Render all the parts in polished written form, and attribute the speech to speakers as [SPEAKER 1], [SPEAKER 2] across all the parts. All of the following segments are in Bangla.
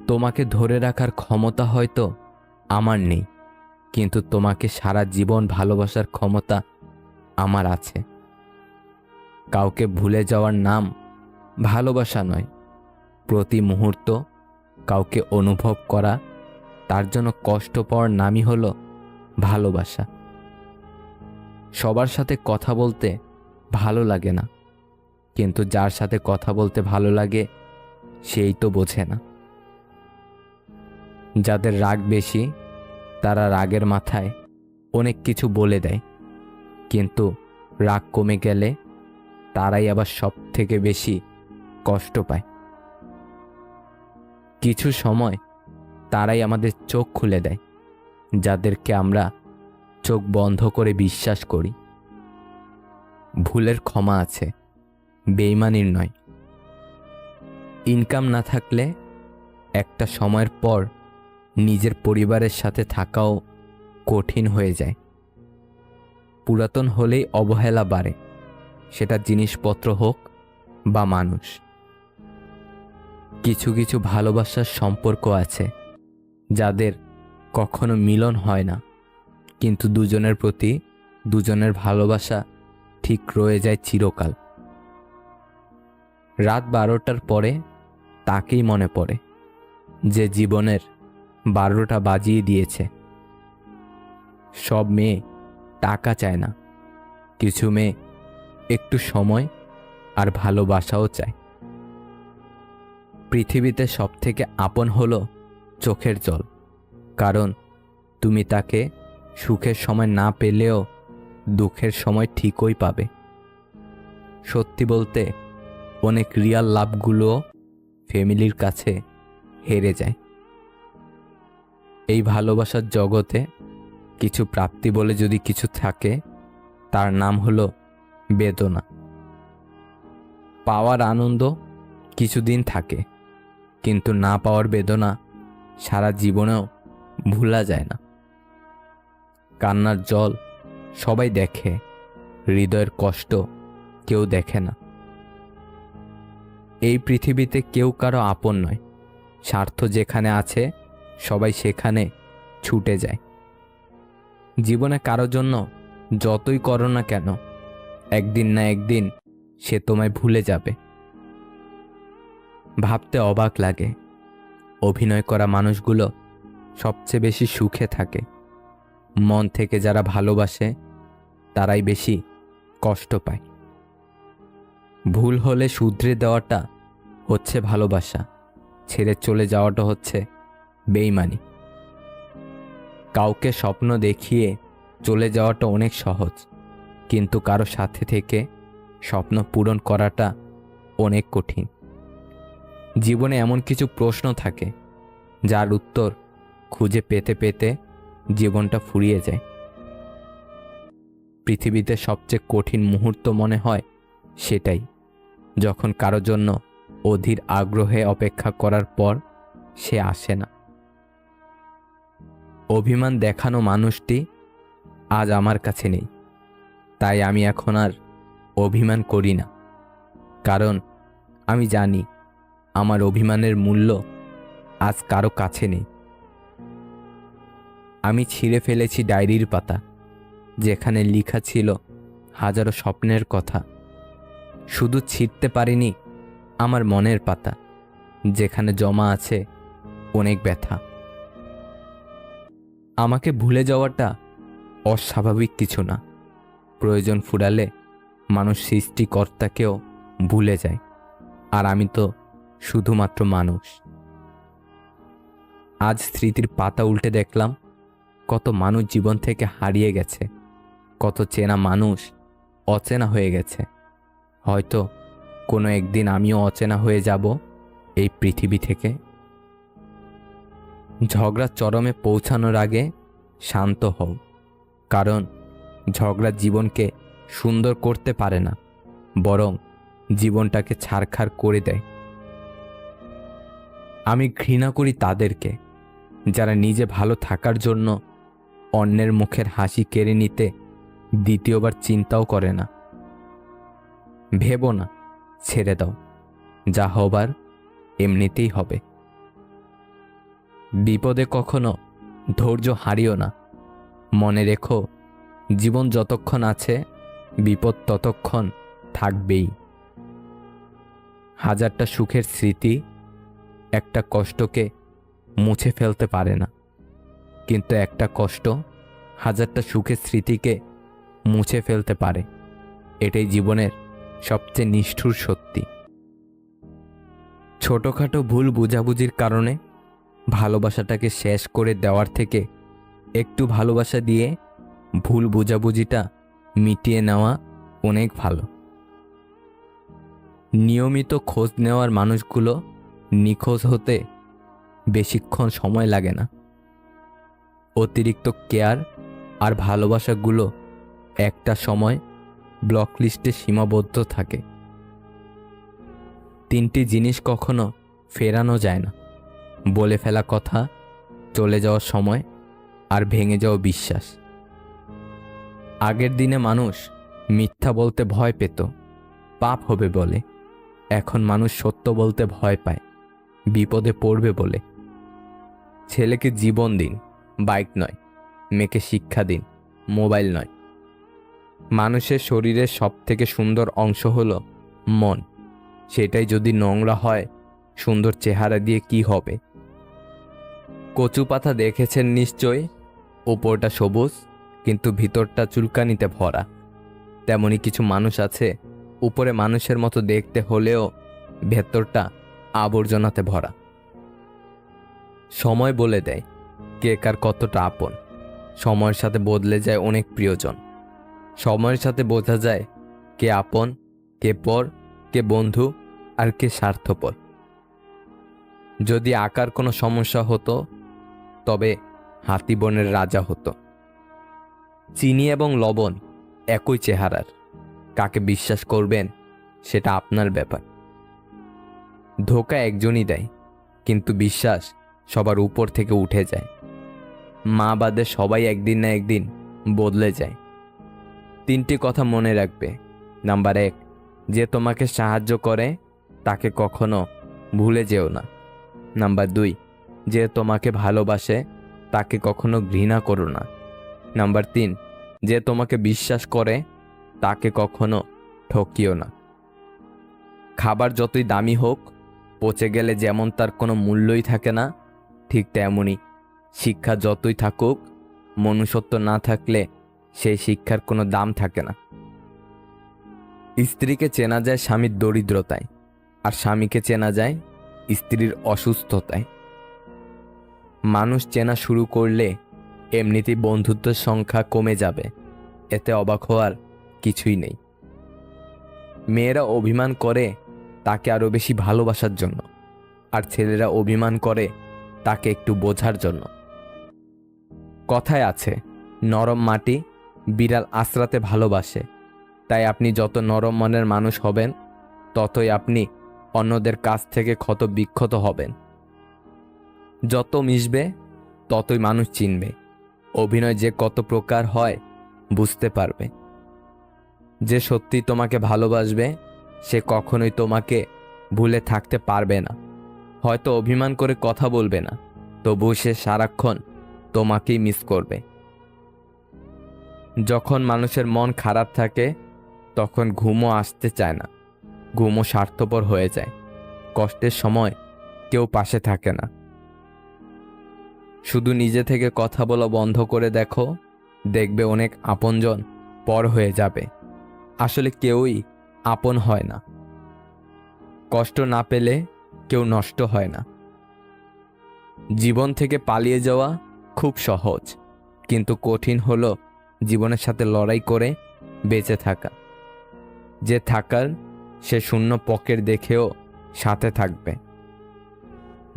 [SPEAKER 1] তোমাকে ধরে রাখার ক্ষমতা হয়তো আমার নেই, কিন্তু তোমাকে সারা জীবন ভালোবাসার ক্ষমতা আমার আছে। কাউকে ভুলে যাওয়ার নাম ভালোবাসা নয়। প্রতি মুহূর্ত কাউকে অনুভব করা, তার জন্য কষ্ট পাওয়ার নামই হলো ভালোবাসা। সবার সাথে কথা বলতে ভালো লাগে না, কিন্তু যার সাথে কথা বলতে ভালো লাগে সেই তো বোঝে না। যাদের রাগ বেশি তারা রাগের মাথায় অনেক কিছু বলে দেয়, কিন্তু রাগ কমে গেলে তারাই আবার সব থেকে বেশি কষ্ট পায়। কিছু সময় তারাই আমাদের চোখ খুলে দেয়, যাদেরকে আমরা চোখ বন্ধ করে বিশ্বাস করি। ভুলের ক্ষমা আছে, বেইমানির নয়। ইনকাম না থাকলে একটা সময়ের পর নিজের পরিবারের সাথে থাকাও কঠিন হয়ে যায়। পুরাতন হলেই অবহেলা বাড়ে, সেটা জিনিসপত্র হোক বা মানুষ। কিছু কিছু ভালোবাসার সম্পর্ক আছে যাদের কখনো মিলন হয় না, কিন্তু দুজনের প্রতি দুজনের ভালোবাসা ঠিক রয়ে যায় চিরকাল। রাত 12টার পরে তাকেই মনে পড়ে যে জীবনের 12টা বাজিয়ে দিয়েছে। সব মেয়ে টাকা চায় না, কিছু মেয়ে একটু সময় আর ভালোবাসাও চায়। পৃথিবীতে সবথেকে আপন হলো চোখের জল, কারণ তুমি তাকে সুখের সময় না পেলেও দুঃখের সময় ঠিকই পাবে। সত্যি বলতে অনেক রিয়াল লাভগুলো ফ্যামিলির কাছে হেরে যায়। এই ভালোবাসার জগতে কিছু প্রাপ্তি বলে যদি কিছু থাকে, তার নাম হলো বেদনা। পাওয়ার আনন্দ কিছুদিন থাকে, কিন্তু না পাওয়ার বেদনা সারা জীবনেও ভোলা যায় না। কান্নার জল সবাই দেখে, হৃদয়ের কষ্ট কেউ দেখে না। এই পৃথিবীতে কেউ কারো আপন নয়। স্বার্থ যেখানে আছে সবাই সেখানে ছুটে যায়। জীবনে কারো জন্য যতই করো না কেন, একদিন না একদিন সে তোমায় ভুলে যাবে। ভাবতে অবাক লাগে, অভিনয় করা মানুষগুলো সবচেয়ে বেশি সুখে থাকে। মন থেকে যারা ভালোবাসে তারাই বেশি কষ্ট পায়। ভুল হলে শুধরে দেওয়াটা হচ্ছে ভালোবাসা, ছেড়ে চলে যাওয়াটা হচ্ছে বেইমানি। কাউকে স্বপ্ন দেখিয়ে চলে যাওয়াটা অনেক সহজ, কিন্তু কারো সাথে থেকে স্বপ্ন পূরণ করাটা অনেক কঠিন। জীবনে এমন কিছু প্রশ্ন থাকে যার উত্তর খুঁজে পেতে পেতে জীবনটা ফুরিয়ে যায়। পৃথিবীতে সবচেয়ে কঠিন মুহূর্ত মনে হয় সেটাই, যখন কারো জন্য অধীর আগ্রহে অপেক্ষা করার পর সে আসে না। অভিমান দেখানো মানুষটি আজ আমার কাছে নেই, তাই আমি এখন আর অভিমান করি না, কারণ আমি জানি আমার অভিমানের মূল্য আজ কারো কাছে নেই। আমি ছিঁড়ে ফেলেছি ডায়েরির পাতা, যেখানে লেখা ছিল হাজারো স্বপ্নের কথা। শুধু ছিঁড়তে পারিনি আমার মনের পাতা, যেখানে জমা আছে অনেক ব্যথা। আমাকে ভুলে যাওয়াটা অস্বাভাবিক কিছু না। প্রয়োজন ফুরালে মানুষ সৃষ্টিকর্তাকেও ভুলে যায়, আর আমি তো শুধুমাত্র মানুষ। আজ স্মৃতির পাতা উল্টে দেখলাম কত মানুষ জীবন থেকে হারিয়ে গেছে, কত চেনা মানুষ অচেনা হয়ে গেছে। হয়তো কোনো একদিন আমিও অচেনা হয়ে যাব এই পৃথিবী থেকে। ঝগড়া চরমে পৌঁছানোর আগে শান্ত হও, কারণ ঝগড়া জীবনকে সুন্দর করতে পারে না, বরং জীবনটাকে ছারখার করে দেয়। আমি ঘৃণা করি তাদেরকে যারা নিজে ভালো থাকার জন্য অন্যের মুখের হাসি কেড়ে নিতে দ্বিতীয়বার চিন্তাও করে না। ভেবো না, ছেড়ে দাও, যা হবার এমনিতেই হবে। বিপদে কখনো ধৈর্য হারিও না। মনে রেখো, জীবন যতক্ষণ আছে বিপদ ততক্ষণ থাকবেই। হাজারটা সুখের স্মৃতি একটা কষ্টকে মুছে ফেলতে পারে না, কিন্তু একটা কষ্ট হাজারটা সুখের স্মৃতিকে মুছে ফেলতে পারে। এটাই জীবনের সবচেয়ে নিষ্ঠুর সত্যি। ছোটখাটো ভুল বোঝাবুঝির কারণে ভালোবাসাটাকে শেষ করে দেওয়ার থেকে একটু ভালোবাসা দিয়ে ভুল বোঝাবুঝিটা মিটিয়ে নেওয়া অনেক ভালো। নিয়মিত খোঁজ নেওয়ার মানুষগুলো নিখোঁজ হতে বেশিক্ষণ সময় লাগে না। অতিরিক্ত কেয়ার আর ভালোবাসাগুলো একটা সময় ব্লক লিস্টে সীমাবদ্ধ থাকে। 3টি জিনিস কখনো ফেরানো যায় না: বলে ফেলা কথা, চলে যাওয়ার সময়, আর ভেঙে যাওয়া বিশ্বাস। আগের দিনে মানুষ মিথ্যা বলতে ভয় পেত, পাপ হবে বলে। এখন মানুষ সত্য বলতে ভয় পায়, বিপদে পড়বে বলে। ছেলেকে জীবন দিন, বাইক নয়। মেয়েকে শিক্ষা দিন, মোবাইল নয়। মানুষের শরীরের সবথেকে সুন্দর অংশ হলো মন। সেটাই যদি নোংরা হয়, সুন্দর চেহারা দিয়ে কি হবে? কচু পাতা দেখেছেন নিশ্চয়, উপরটা সবুজ কিন্তু ভিতরটা চুলকানিতে ভরা। তেমনি কিছু মানুষ আছে, উপরে মানুষের মতো দেখতে হলেও ভেতরটা আবর্জনাতে ভরা। সময় বলে দেয় কে কার কতটা আপন। সময়ের সাথে বদলে যায় অনেক প্রিয়জন। সময়ের সাথে বোঝা যায় কে আপন, কে পর, কে বন্ধু, আর কে স্বার্থপর। যদি আকার কোনো সমস্যা হতো, তবে হাতি বনের রাজা হতো। চিনি এবং লবণ একই চেহারার। কাকে বিশ্বাস করবেন সেটা আপনার ব্যাপার। ধোঁকা একজনই দেয়, কিন্তু বিশ্বাস সবার উপর থেকে উঠে যায়। মা বাদে সবাই একদিন না একদিন বদলে যায়। 3টি কথা মনে রাখবে। নাম্বার 1, যে তোমাকে সাহায্য করে তাকে কখনো ভুলে যেও না। নাম্বার 2, যে তোমাকে ভালোবাসে তাকে কখনো ঘৃণা করো না। নাম্বার 3, যে তোমাকে বিশ্বাস করে তাকে কখনো ঠকিও না। খাবার যতই দামি হোক, পচে গেলে যেমন তার কোনো মূল্যই থাকে না, ঠিক তেমনই শিক্ষা যতই থাকুক, মনুষ্যত্ব না থাকলে সেই শিক্ষার কোনো দাম থাকে না। স্ত্রীকে চেনা যায় স্বামীর দরিদ্রতায়, আর স্বামীকে চেনা যায় স্ত্রীর অসুস্থতায়। মানুষ চেনা শুরু করলে এমনিতেই বন্ধুত্বের সংখ্যা কমে যাবে, এতে অবাক হওয়ার কিছুই নেই। মেয়েরা অভিমান করে তাকে আরো বেশি ভালোবাসার জন্য, আর ছেলেরা অভিমান করে তাকে একটু বোঝার জন্য। কথায় আছে, নরম মাটি বিড়াল আঁচড়াতে ভালোবাসে। তাই আপনি যত নরম মনের মানুষ হবেন, ততই আপনি অন্যদের কাছ থেকে ক্ষত বিক্ষত হবেন। যত মিশবে ততই মানুষ চিনবে। অভিনয় যে কত প্রকার হয় বুঝতে পারবে। যে সত্যি তোমাকে ভালোবাসবে সে কখনোই তোমাকে ভুলে থাকতে পারবে না। হয়তো অভিমান করে কথা বলবে না, তবুও সে সারাক্ষণ তোমাকেই মিস করবে। যখন মানুষের মন খারাপ থাকে তখন ঘুমও আসতে চায় না, ঘুমও স্বার্থপর হয়ে যায়। কষ্টের সময় কেউ পাশে থাকে না। শুধু নিজে থেকে কথা বলা বন্ধ করে দেখো, দেখবে অনেক আপনজন পর হয়ে যাবে। আসলে কেউই আপন হয় না। কষ্ট না পেলে কেউ নষ্ট হয় না। জীবন থেকে পালিয়ে যাওয়া খুব সহজ, কিন্তু কঠিন হলো জীবনের সাথে লড়াই করে বেঁচে থাকা। যে থাকার সে শূন্য পকেট দেখেও সাথে থাকবে।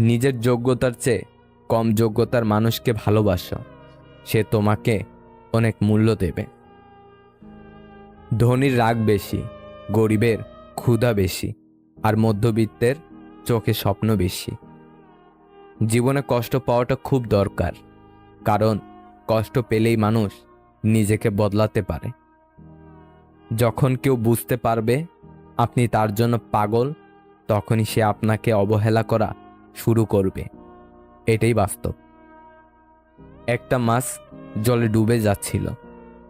[SPEAKER 1] নিজের যোগ্যতার চেয়ে কম যোগ্যতার মানুষকে ভালোবাসো, সে তোমাকে অনেক মূল্য দেবে। ধনীর রাগ বেশি, গরিবের ক্ষুধা বেশি, আর মধ্যবিত্তের চোখে স্বপ্ন বেশি। জীবনে কষ্ট পাওয়াটা খুব দরকার, কারণ কষ্ট পেলেই মানুষ নিজেকে বদলাতে পারে। যখন কেউ বুঝতে পারবে আপনি তার জন্য পাগল, তখনই সে আপনাকে অবহেলা করা শুরু করবে। এটাই বাস্তব। একটা মাছ জলে ডুবে যাচ্ছিল,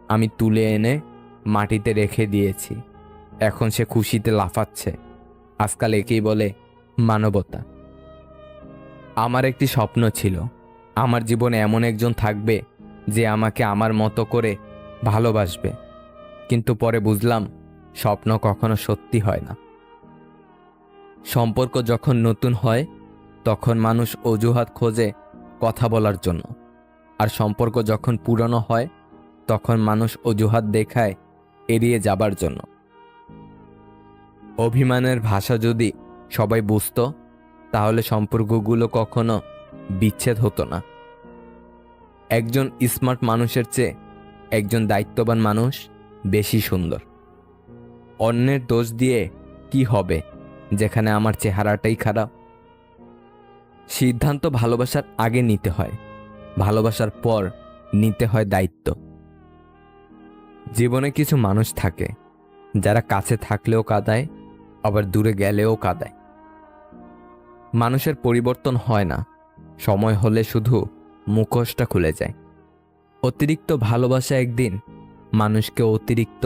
[SPEAKER 1] আমি তুলে এনে মাটিতে রেখে দিয়েছি। এখন সে খুশিতে লাফাচ্ছে। আজকাল একেই বলে মানবতা। আমার একটি স্বপ্ন ছিল, আমার জীবনে এমন একজন থাকবে যে আমাকে আমার মতো করে ভালোবাসবে। কিন্তু পরে বুঝলাম স্বপ্ন কখনো সত্যি হয় না। সম্পর্ক যখন নতুন হয় তখন মানুষ অজুহাত খোঁজে কথা বলার জন্য, আর সম্পর্ক যখন পুরনো হয় তখন মানুষ অজুহাত দেখায় এড়িয়ে যাবার জন্য। অভিমানের ভাষা যদি সবাই বুঝতো তাহলে সম্পর্কগুলো কখনো বিচ্ছেদ হতো না। একজন স্মার্ট মানুষের চেয়ে একজন দায়িত্ববান মানুষ বেশি সুন্দর। অন্যের দোষ দিয়ে কি হবে যেখানে আমার চেহারাটাই খারাপ? সিদ্ধান্ত ভালোবাসার আগে নিতে হয়, ভালোবাসার পর নিতে হয় দায়িত্ব। জীবনে কিছু মানুষ থাকে যারা কাছে থাকলেও কাঁদায়, আবার দূরে গেলেও কাঁদায়। মানুষের পরিবর্তন হয় না, সময় হলে শুধু মুখোশটা খুলে যায়। অতিরিক্ত ভালোবাসা একদিন মানুষকে অতিরিক্ত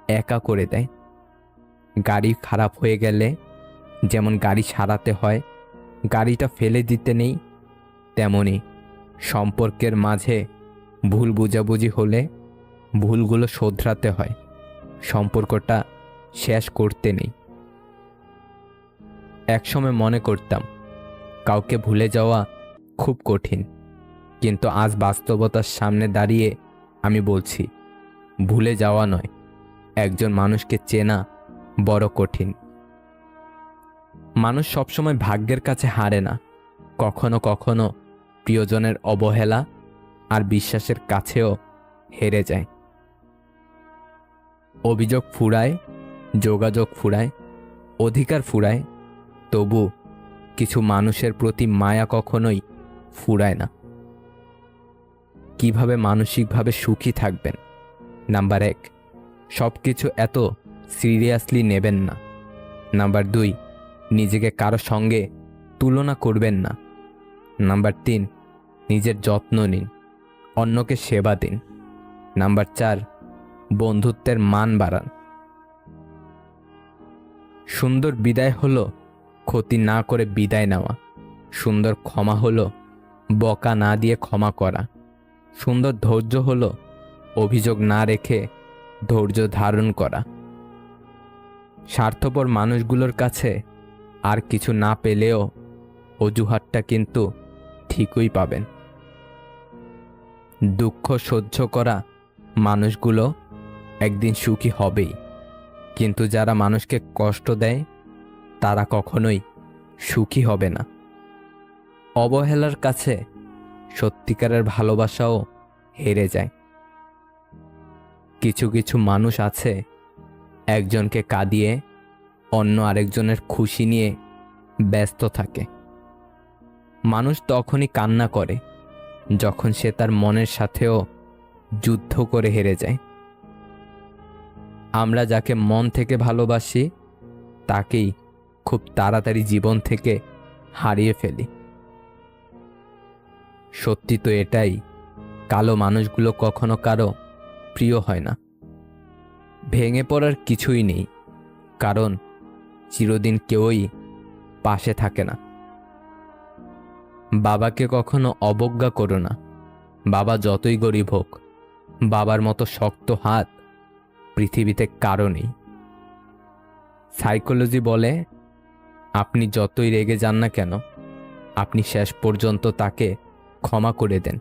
[SPEAKER 1] একা করে দেয়। গাড়ি খারাপ হয়ে গেলে যেমন গাড়ি সারাতে হয়, গাড়িটা ফেলে দিতে নেই, তেমনি সম্পর্কের মাঝে ভুল বোঝাবুঝি হলে ভুলগুলো শোধরাতে হয়, সম্পর্কটা শেষ করতে নেই। একসময় মনে করতাম কাউকে ভুলে যাওয়া খুব কঠিন, কিন্তু আজ বাস্তবতার সামনে দাঁড়িয়ে আমি বলছি ভুলে যাওয়া নয়, একজন মানুষকে চেনা বড় কঠিন। মানুষ সবসময় ভাগ্যের কাছে হারে না, কখনো কখনো প্রিয়জনের অবহেলা আর বিশ্বাসের কাছেও হেরে যায়। অভিযোগ ফুরায়, যোগাযোগ ফুরায়, অধিকার ফুরায়, তবু কিছু মানুষের প্রতি মায়া কখনোই ফুরায় না। কিভাবে মানসিকভাবে সুখী থাকবেন? নাম্বার 1, সব কিছু এত সিরিয়াসলি নেবেন না। নাম্বার 2, নিজেকে কারো সঙ্গে তুলনা করবেন না। নাম্বার 3, নিজের যত্ন নিন, অন্যকে সেবা দিন। নাম্বার 4, বন্ধুত্বের মান বাড়ান। সুন্দর বিদায় হলো ক্ষতি না করে বিদায় নেওয়া। সুন্দর ক্ষমা হলো বকা না দিয়ে ক্ষমা করা। সুন্দর ধৈর্য হলো অভিযোগ না রেখে ধৈর্য ধারণ করা। স্বার্থপর মানুষগুলোর কাছে আর কিছু না পেলেও অজুহাতটা কিন্তু ঠিকই পাবেন। দুঃখ সহ্য করা মানুষগুলো একদিন সুখী হবেই, কিন্তু যারা মানুষকে কষ্ট দেয় তারা কখনোই সুখী হবে না। অবহেলার কাছে সত্যিকারের ভালোবাসাও হেরে যায়। কিছু কিছু মানুষ আছে একজনকে কাঁদিয়ে অন্য আরেকজনের খুশি নিয়ে ব্যস্ত থাকে। মানুষ তখনই কান্না করে যখন সে তার মনের সাথেও যুদ্ধ করে হেরে যায়। আমরা যাকে মন থেকে ভালোবাসি তাকেই খুব তাড়াতাড়ি জীবন থেকে হারিয়ে ফেলি। সত্যি তো এটাই, কালো মানুষগুলো কখনো কারো প্রিয় হয় না। ভেঙে পড়ার কিছুই নেই, কারণ চিরদিন কেউই পাশে থাকে না। বাবাকে কখনো অবজ্ঞা করো না, বাবা যতই গরিব হোক, বাবার মতো শক্ত হাত পৃথিবীতে কারো নেই। সাইকোলজি বলে আপনি যতই রেগে যান না কেন, আপনি শেষ পর্যন্ত তাকে ক্ষমা করে দেন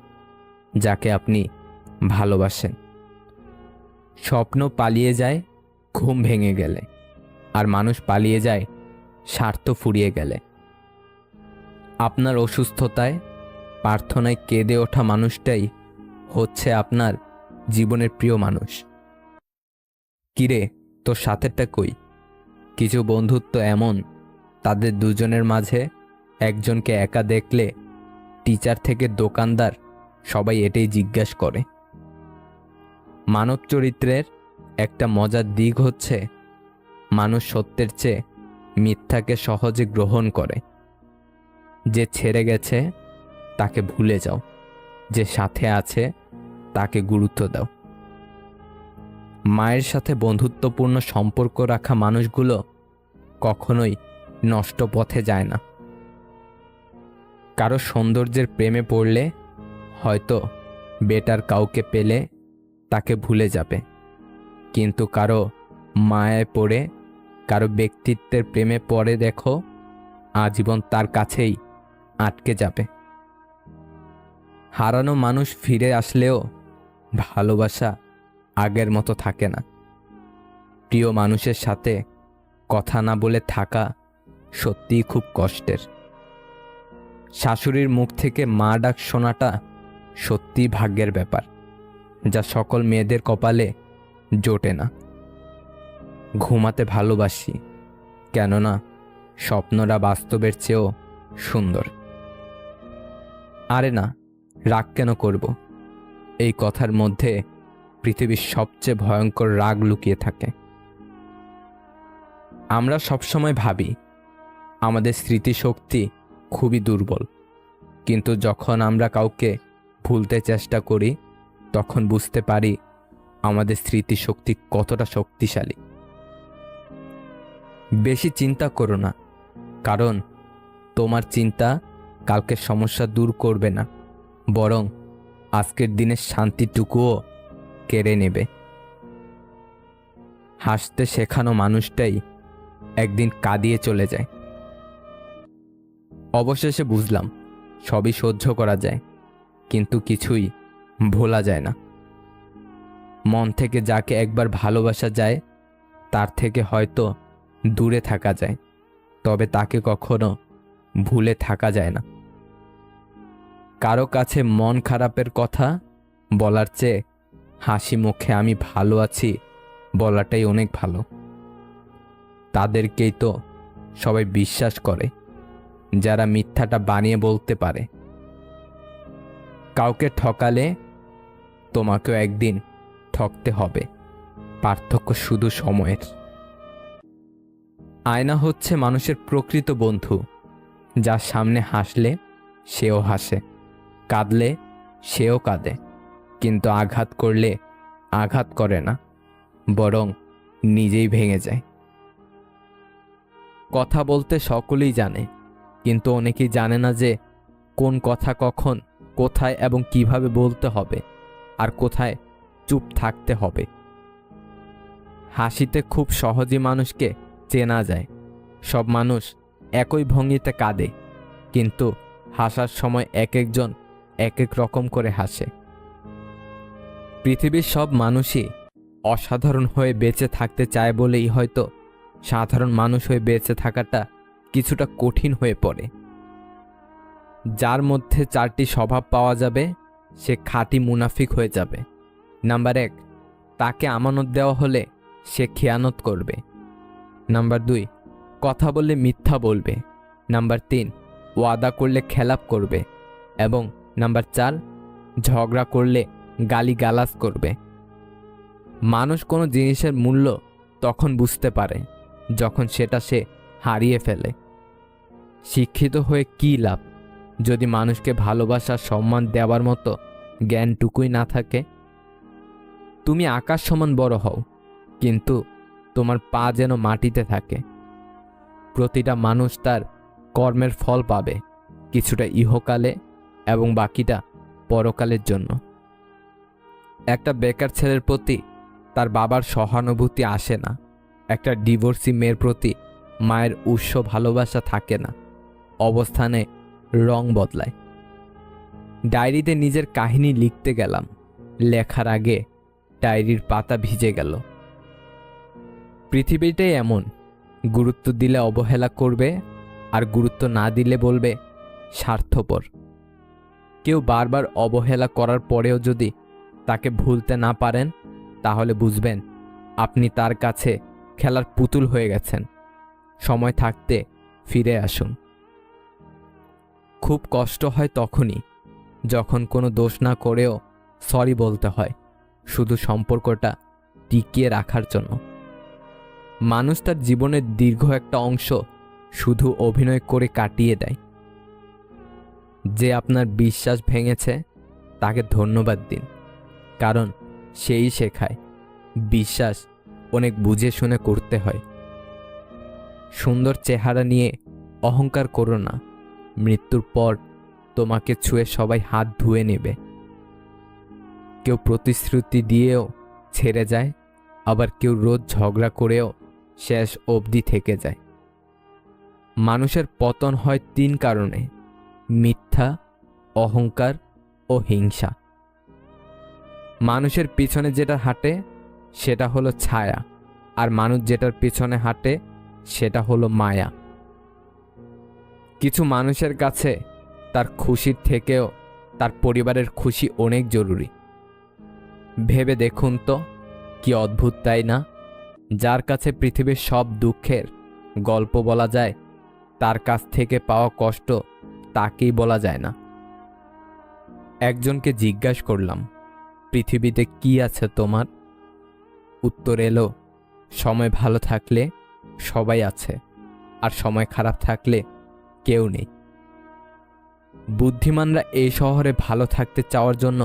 [SPEAKER 1] যাকে আপনি ভালোবাসেন। স্বপ্ন পালিয়ে যায় ঘুম ভেঙে গেলে, আর মানুষ পালিয়ে যায় স্বার্থ ফুরিয়ে গেলে। আপনার অসুস্থতায় প্রার্থনায় কেঁদে ওঠা মানুষটাই হচ্ছে আপনার জীবনের প্রিয় মানুষ। কিরে, তোর সাথেরটা কই? কিছু বন্ধুত্ব এমন, তাদের দুজনের মাঝে একজনকে একা দেখলে টিচার থেকে দোকানদার সবাই এটাই জিজ্ঞাসা করে। মানব চরিত্রের একটা মজার দিক হচ্ছে মানুষ সত্যের চেয়ে মিথ্যাকে সহজে গ্রহণ করে। যে ছেড়ে গেছে তাকে ভুলে যাও। যে সাথে আছে তাকে গুরুত্ব দাও। মায়ের সাথে বন্ধুত্বপূর্ণ সম্পর্ক রাখা মানুষগুলো কখনোই নষ্ট পথে যায় না। কারো সৌন্দর্যের প্রেমে পড়লে হয়তো বেটার কাউকে পেলে তাকে ভুলে যাবে, কিন্তু কারো মায়ায় পড়ে, কারো ব্যক্তিত্বের প্রেমে পড়ে দেখো, আজীবন তার কাছেই আটকে যাবে। হারানো মানুষ ফিরে আসলেও ভালোবাসা আগের মতো থাকে না। প্রিয় মানুষের সাথে কথা না বলে থাকা সত্যিই খুব কষ্টের। শাশুড়ির মুখ থেকে মা ডাক শোনাটা সত্যিই ভাগ্যের ব্যাপার, যা সকল মেয়েদের কপালে জোটে না। ঘুমাতে ভালোবাসি, কেননা স্বপ্নরা বাস্তবের চেয়েও সুন্দর। আরে না, রাগ কেন করব? এই কথার মধ্যে পৃথিবীর সবচেয়ে ভয়ঙ্কর রাগ লুকিয়ে থাকে। আমরা সবসময় ভাবি আমাদের স্মৃতিশক্তি খুবই দুর্বল, কিন্তু যখন আমরা কাউকে ভুলতে চেষ্টা করি তখন বুঝতে পারি আমাদের স্মৃতিশক্তি কতটা শক্তিশালী। বেশি চিন্তা করো না, কারণ তোমার চিন্তা কালকের সমস্যা দূর করবে না, বরং আজকের দিনের শান্তিটুকুও কেড়ে নেবে। হাসতে শেখানো মানুষটাই একদিন কাঁদিয়ে চলে যায়। অবশেষে বুঝলাম সবই সহ্য করা যায়, কিন্তু কিছুই ভোলা যায় না। মন থেকে যাকে একবার ভালোবাসা যায় তার থেকে হয়তো দূরে থাকা যায়, তবে তাকে কখনো ভুলে থাকা যায় না। কারো কাছে মন খারাপের কথা বলার চেয়ে হাসি মুখে আমি ভালো আছি বলাটাই অনেক ভালো। তাদেরকেই তো সবাই বিশ্বাস করে যারা মিথ্যাটা বানিয়ে বলতে পারে। কাউকে ঠকালে তোমাকেও একদিন ঠকতে হবে, পার্থক্য শুধু সময়ের। আয়না হচ্ছে মানুষের প্রকৃত বন্ধু, যার সামনে হাসলে সেও হাসে, কাঁদলে সেও কাঁদে, কিন্তু আঘাত করলে আঘাত করে না, বরং নিজেই ভেঙে যায়। কথা বলতে সকলেই জানে, কিন্তু অনেকেই জানে না যে কোন কথা কখন, কোথায় এবং কিভাবে বলতে হবে, আর কোথায় চুপ থাকতে হবে। হাসিতে খুব সহজেই মানুষকে চেনা যায়। সব মানুষ একই ভঙ্গিতে কাঁদে, কিন্তু হাসার সময় এক একজন এক এক রকম করে হাসে। পৃথিবীর সব মানুষই অসাধারণ হয়ে বেঁচে থাকতে চায় বলেই হয়তো সাধারণ মানুষ হয়ে বেঁচে থাকাটা কিছুটা কঠিন হয়ে পড়ে। যার মধ্যে 4টি স্বভাব পাওয়া যাবে সে খাঁটি মুনাফিক হয়ে যাবে। নাম্বার 1, তাকে আমানত দেওয়া হলে সে খেয়ানত করবে। নাম্বার 2, কথা বললে মিথ্যা বলবে। নাম্বার 3, ওয়াদা করলে খেলাপ করবে। এবং নাম্বার 4, ঝগড়া করলে গালিগালাজ করবে। মানুষ কোনো জিনিসের মূল্য তখন বুঝতে পারে যখন সেটা সে হারিয়ে ফেলে। শিক্ষিত হয়ে কী লাভ যদি মানুষকে ভালোবাসা সম্মান দেওয়ার মতো জ্ঞানটুকুই না থাকে? তুমি আকাশ সমান বড় হও, কিন্তু তোমার পা যেন মাটিতে থাকে। প্রতিটা মানুষ তার কর্মের ফল পাবে, কিছুটা ইহকালে এবং বাকিটা পরকালের জন্য। একটা বেকার ছেলের প্রতি তার বাবার সহানুভূতি আসে না, একটা ডিভোর্সি মেয়ের প্রতি মায়ের উৎস ভালোবাসা থাকে না। অবস্থানে রং বদলায়। ডায়েরিতে নিজের কাহিনী লিখতে গেলাম, লেখার আগে ডায়েরির পাতা ভিজে গেল। পৃথিবীটাই এমন, গুরুত্ব দিলে অবহেলা করবে, আর গুরুত্ব না দিলে বলবে স্বার্থপর। কেউ বারবার অবহেলা করার পরেও যদি তাকে ভুলতে না পারেন, তাহলে বুঝবেন আপনি তার কাছে খেলার পুতুল হয়ে গেছেন। সময় থাকতে ফিরে আসুন। খুব কষ্ট হয় তখনই যখন কোনো দোষ না করেও সরি বলতে হয়, শুধু সম্পর্কটা টিকিয়ে রাখার জন্য। মানুষ তার জীবনের দীর্ঘ একটা অংশ শুধু অভিনয় করে কাটিয়ে দেয়। যে আপনার বিশ্বাস ভেঙেছে তাকে ধন্যবাদ দিন, কারণ সেই শেখায় বিশ্বাস অনেক বুঝে শুনে করতে হয়। সুন্দর চেহারা নিয়ে অহংকার করো না, মৃত্যুর পর তোমাকে ছুঁয়ে সবাই হাত ধুয়ে নেবে। কেউ প্রতিশ্রুতি দিয়েও ছেড়ে যায়, আবার কেউ রোজ ঝগড়া করেও শেষ অবধি থেকে যায়। মানুষের পতন হয় 3 কারণে: মিথ্যা, অহংকার ও হিংসা। মানুষের পিছনে যেটা হাঁটে সেটা হলো ছায়া, আর মানুষ যেটার পিছনে হাঁটে সেটা হলো মায়া। কিছু মানুষের কাছে তার খুশির থেকেও তার পরিবারের খুশি অনেক জরুরি। ভেবে দেখুন তো, কি অদ্ভুত তাই না? যার কাছে পৃথিবীর সব দুঃখের গল্প বলা যায়, তার কাছ থেকে পাওয়া কষ্ট তাকেই বলা যায় না। একজনকে জিজ্ঞাসা করলাম, পৃথিবীতে কি আছে তোমার? উত্তর এলো, সময় ভালো থাকলে সবাই আছে, আর সময় খারাপ থাকলে কেউ নেই। বুদ্ধিমানরা এই শহরে ভালো থাকতে চাওয়ার জন্য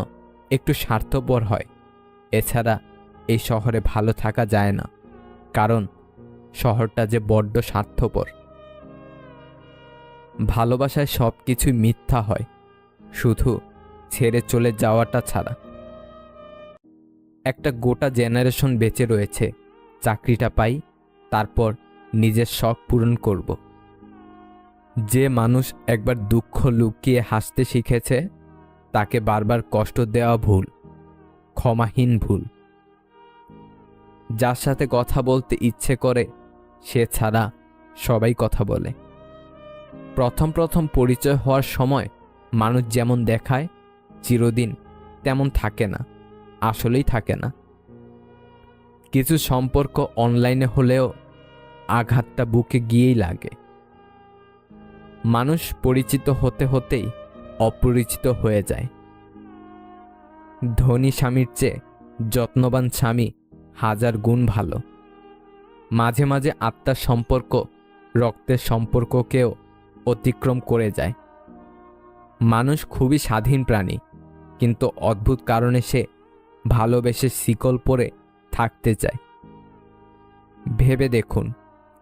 [SPEAKER 1] একটু স্বার্থপর হয়, এছাড়া এই শহরে ভালো থাকা যায় না, কারণ শহরটা যে বড্ড স্বার্থপর। ভালোবাসায় সব কিছুই মিথ্যা হয়, শুধু ছেড়ে চলে যাওয়াটা ছাড়া। একটা গোটা জেনারেশন বেঁচে রয়েছে, চাকরিটা পাই, তারপর নিজের শখ পূরণ করব। যে মানুষ একবার দুঃখ লুকিয়ে হাসতে শিখেছে, তাকে বারবার কষ্ট দেওয়া ভুল, ক্ষমাহীন ভুল। যার সাথে কথা বলতে ইচ্ছে করে সে ছাড়া সবাই কথা বলে। প্রথম প্রথম পরিচয় হওয়ার সময় মানুষ যেমন দেখায় চিরদিন তেমন থাকে না, আসলেই থাকে না। কিছু সম্পর্ক অনলাইনে হলেও আঘাতটা বুকে গিয়েই লাগে। মানুষ পরিচিত হতে হতেই অপরিচিত হয়ে যায়। ধনী স্বামীর চেয়ে যত্নবান স্বামী 1000 গুণ ভালো। মাঝে মাঝে আত্মার সম্পর্ক রক্তের সম্পর্ককেও অতিক্রম করে যায়। মানুষ খুবই স্বাধীন প্রাণী, কিন্তু অদ্ভুত কারণে সে ভালোবেসে শিকল পরে থাকতে চায়। ভেবে দেখুন,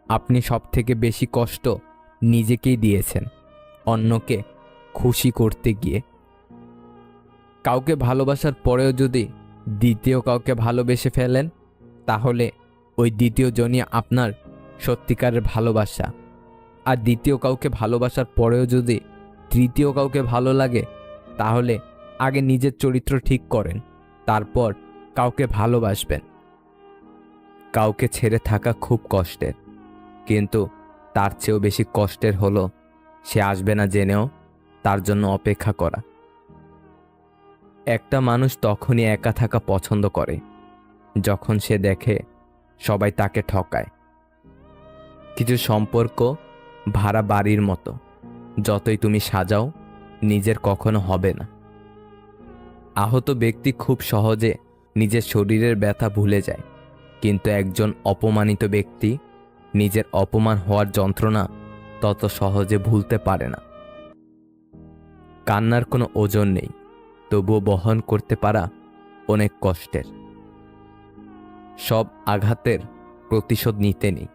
[SPEAKER 1] আপনি সবথেকে বেশি কষ্ট নিজেকেই দিয়েছেন অন্যকে খুশি করতে গিয়ে। কাউকে ভালোবাসার পরেও যদি দ্বিতীয় কাউকে ভালোবেসে ফেলেন, তাহলে ওই দ্বিতীয় জনই আপনার সত্যিকারের ভালোবাসা। আর দ্বিতীয় কাউকে ভালোবাসার পরেও যদি তৃতীয় কাউকে ভালো লাগে, তাহলে আগে নিজের চরিত্র ঠিক করেন, তারপর কাউকে ভালোবাসবেন। কাউকে ছেড়ে থাকা খুব কষ্টের, কিন্তু তার চেয়েও বেশি কষ্টের হলো সে আসবে না জেনেও তার জন্য অপেক্ষা করা। একটা মানুষ তখনই একা থাকা পছন্দ করে যখন সে দেখে সবাই তাকে ঠকায়। কিছু সম্পর্ক ভাড়া বাড়ির মতো, যতই তুমি সাজাও নিজের কখনো হবে না। আহত ব্যক্তি খুব সহজে নিজের শরীরের ব্যথা ভুলে যায়, কিন্তু একজন অপমানিত ব্যক্তি নিজের অপমান হওয়ার যন্ত্রণা তত সহজে ভুলতে পারে না। কান্নার কোনো ওজন নেই, তবুও বহন করতে পারা অনেক কষ্টের। সব আঘাতের প্রতিশোধ নিতে নেই,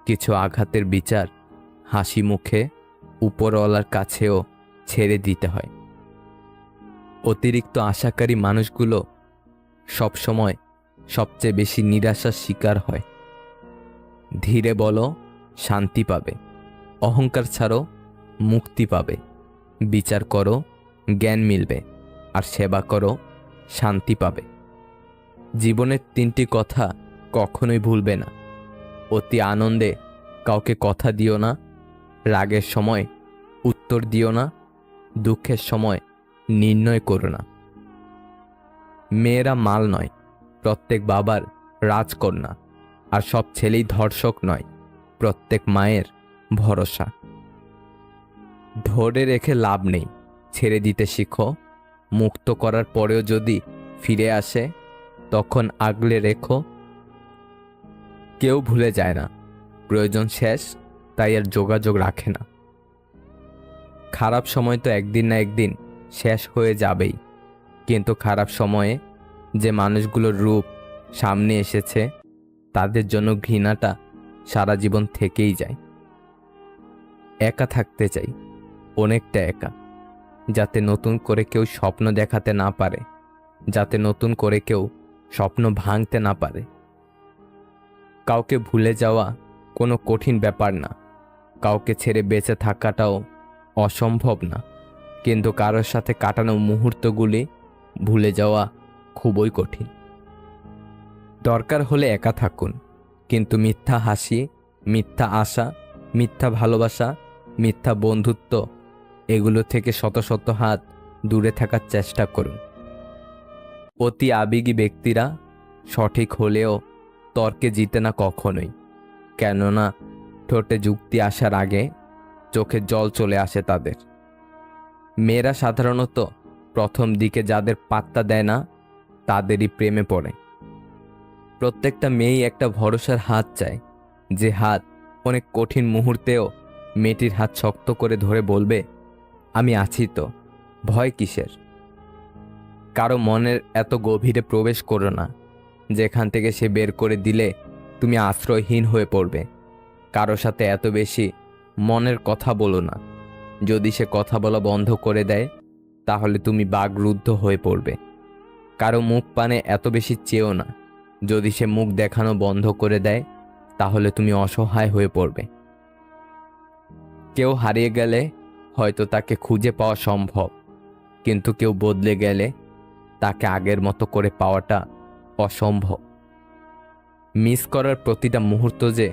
[SPEAKER 1] কিছু আঘাতের বিচার হাসি মুখে উপরওয়ালার কাছেও ছেড়ে দিতে হয়। অতিরিক্ত আশাকারী মানুষগুলো সবসময় সবচেয়ে বেশি নিরাশার শিকার হয়। ধীরে বলো, শান্তি পাবে। অহংকার ছাড়ো, মুক্তি পাবে। বিচার করো, জ্ঞান মিলবে। আর সেবা করো, শান্তি পাবে। জীবনের 3টি কথা কখনোই ভুলবে না। অতি আনন্দে কাউকে কথা দিও না, রাগের সময় উত্তর দিও না, দুঃখের সময় নির্ণয় করো না। মেয়েরা মাল নয়, প্রত্যেক বাবার রাজকন্যা। আর সব ছেলেই ধর্ষক নয়, প্রত্যেক মায়ের ভরসা। ধরে রেখে লাভ নেই, ছেড়ে দিতে শিখো। মুক্ত করার পরেও যদি ফিরে আসে, তখন আগলে রেখো। কেউ ভুলে যায় না, প্রয়োজন শেষ তাই আর যোগাযোগ রাখে না। খারাপ সময় তো একদিন না একদিন শেষ হয়ে যাবেই, কিন্তু খারাপ সময়ে যে মানুষগুলোর রূপ সামনে এসেছে তাদের জন্য ঘৃণাটা সারা জীবন থেকেই যায়। একা থাকতে চাই, অনেকটা একা, যাতে নতুন করে কেউ স্বপ্ন দেখাতে না পারে, যাতে নতুন করে কেউ স্বপ্ন ভাঙতে না পারে। কাউকে ভুলে যাওয়া কোনো কঠিন ব্যাপার না, কাউকে ছেড়ে বেঁচে থাকাটাও অসম্ভব না, কিন্তু কারোর সাথে কাটানো মুহূর্তগুলি ভুলে যাওয়া খুবই কঠিন। দরকার হলে একা থাকুন, কিন্তু মিথ্যা হাসি, মিথ্যা আশা, মিথ্যা ভালোবাসা, মিথ্যা বন্ধুত্ব এগুলো থেকে শত শত হাত দূরে থাকার চেষ্টা করুন। অতি আবেগী ব্যক্তিরা সঠিক হলেও তর্কে জিতে না কখনোই, কেননা ঠোঁটে যুক্তি আসার আগে চোখে জল চলে আসে তাদের। মেয়েরা সাধারণত প্রথম দিকে যাদের পাত্তা দেয় না তাদেরই প্রেমে পড়ে। প্রত্যেকটা মেয়েই একটা ভরসার হাত চায়, যে হাত অনেক কঠিন মুহূর্তেও মেয়েটির হাত শক্ত করে ধরে বলবে, আমি আছি তো, ভয় কিসের। কারো মনের এত গভীরে প্রবেশ করো না যেখান থেকে সে বের করে দিলে তুমি আশ্রয়হীন হয়ে পড়বে। কারো সাথে এত বেশি মনের কথা বলো না, যদি সে কথা বলা বন্ধ করে দেয় তাহলে তুমি বাকরুদ্ধ হয়ে পড়বে। কারো মুখ পানে এত বেশি চেয়েও না, যদি সে মুখ দেখানো বন্ধ করে দেয় তাহলে তুমি অসহায় হয়ে পড়বে। কেউ হারিয়ে গেলে হয়তো তাকে খুঁজে পাওয়া সম্ভব, কিন্তু কেউ বদলে গেলে তাকে আগের মতো করে পাওয়াটা অসম্ভব। মিস করার প্রতিটা মুহূর্ত যে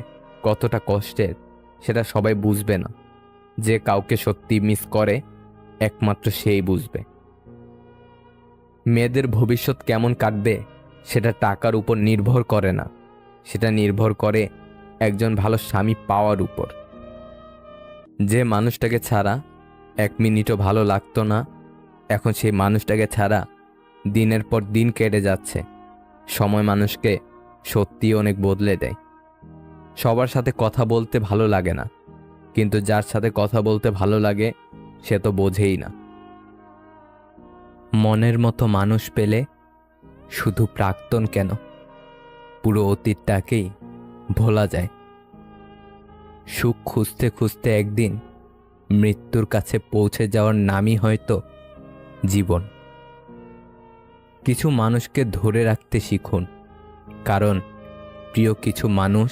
[SPEAKER 1] কতটা কষ্টের সেটা সবাই বুঝবে না, যে কাউকে সত্যি মিস করে একমাত্র সেই বুঝবে। মেয়েদের ভবিষ্যৎ কেমন কাটবে সেটা টাকার উপর নির্ভর করে না, সেটা নির্ভর করে একজন ভালো স্বামী পাওয়ার উপর। যে মানুষটাকে ছাড়া এক মিনিটও ভালো লাগতো না, এখন সেই মানুষটাকে ছাড়া দিনের পর দিন কেটে যাচ্ছে। সময় মানুষকে সত্যি অনেক বদলে দেয়। সবার সাথে কথা বলতে ভালো লাগে না, কিন্তু যার সাথে কথা বলতে ভালো লাগে সে তো বোঝেই না। মনের মতো মানুষ পেলে শুধু প্রাক্তন কেন, পুরো অতীতটাকেই ভোলা যায়। সুখ খুঁজতে খুঁজতে একদিন মৃত্যুর কাছে পৌঁছে যাওয়ার নামই হয়তো জীবন। কিছু মানুষকে ধরে রাখতে শিখুন, কারণ প্রিয় কিছু মানুষ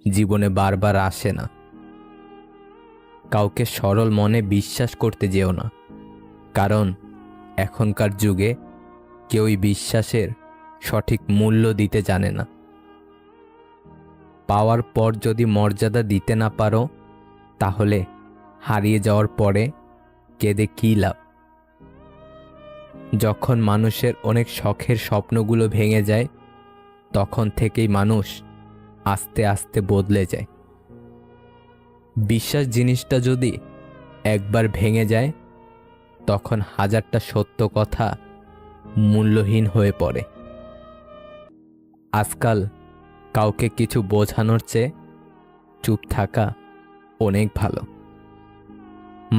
[SPEAKER 1] জীবনে বারবার আসে না। কাউকে সরল মনে বিশ্বাস করতে যেও না, কারণ এখনকার যুগে কেউই বিশ্বাসের সঠিক মূল্য দিতে জানে না। পাওয়ার পর যদি মর্যাদা দিতে না পারো তাহলে হারিয়ে যাওয়ার পরে কেঁদে কী লাভ। যখন মানুষের অনেক শখের স্বপ্নগুলো ভেঙে যায় তখন থেকেই মানুষ আস্তে আস্তে বদলে যায়। বিশ্বাস জিনিসটা যদি একবার ভেঙে যায় তখন হাজারটা সত্য কথা মূল্যহীন হয়ে পড়ে। আজকাল কাউকে কিছু বোঝানোর চেয়ে চুপ থাকা অনেক ভালো।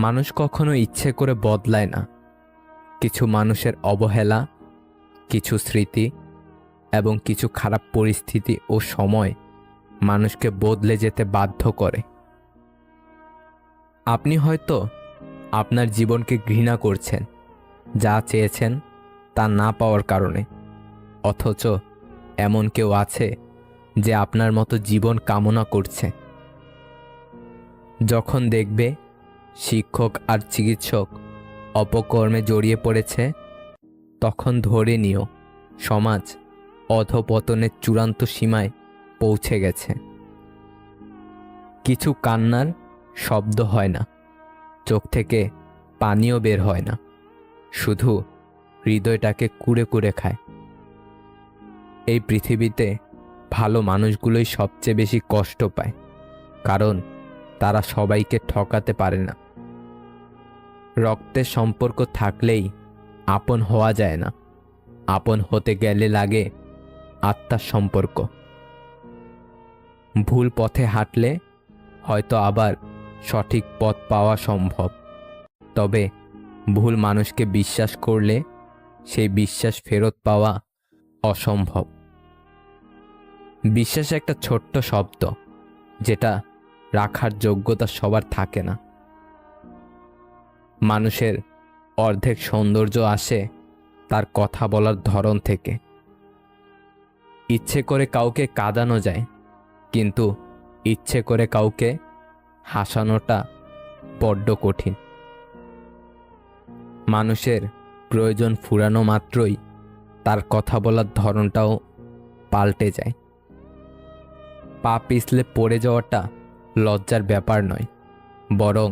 [SPEAKER 1] মানুষ কখনো ইচ্ছে করে বদলায় না, কিছু মানুষের অবহেলা, কিছু স্মৃতি এবং কিছু খারাপ পরিস্থিতি ও সময় মানুষকে বদলে যেতে বাধ্য করে। আপনি হয়তো আপনার জীবনকে ঘৃণা করছেন যা চেয়েছেন তা না পাওয়ার কারণে, অথচ এমন কেউ আছে যে আপনার মতো জীবন কামনা করছে। যখন দেখবে শিক্ষক আর চিকিৎসক অপকর্মে জড়িয়ে পড়েছে তখন ধরে নিও সমাজ অধঃপতনের চূড়ান্ত সীমায় পৌঁছে গেছে। কিছু কান্নার শব্দ হয় না, চোখ থেকে পানিও বের হয় না, শুধু হৃদয়টাকে কুড়ে কুড়ে খায়। এই পৃথিবীতে ভালো মানুষগুলোই সবচেয়ে বেশি কষ্ট পায়, কারণ তারা সবাইকে ঠকাতে পারে না। রক্তের সম্পর্ক থাকলেই আপন হওয়া যায় না, আপন হতে গেলে লাগে আত্মার সম্পর্ক। ভুল পথে হাঁটলে হয়তো আবার সঠিক পথ পাওয়া সম্ভব। তবে ভুল মানুষকে বিশ্বাস করলে সেই বিশ্বাস ফেরত পাওয়া অসম্ভব। বিশ্বাস একটা ছোট্ট শব্দ, যেটা রাখার যোগ্যতা সবার থাকে না। মানুষের অর্ধেক সৌন্দর্য আসে তার কথা বলার ধরন থেকে। ইচ্ছে করে কাউকে কাঁদানো যায়, কিন্তু ইচ্ছে করে কাউকে হাসানোটা বড্ড কঠিন। মানুষের প্রয়োজন ফুরানো মাত্রই তার কথা বলার ধরনটাও পাল্টে যায়। পা পিছলে পড়ে যাওয়াটা লজ্জার ব্যাপার নয়, বরং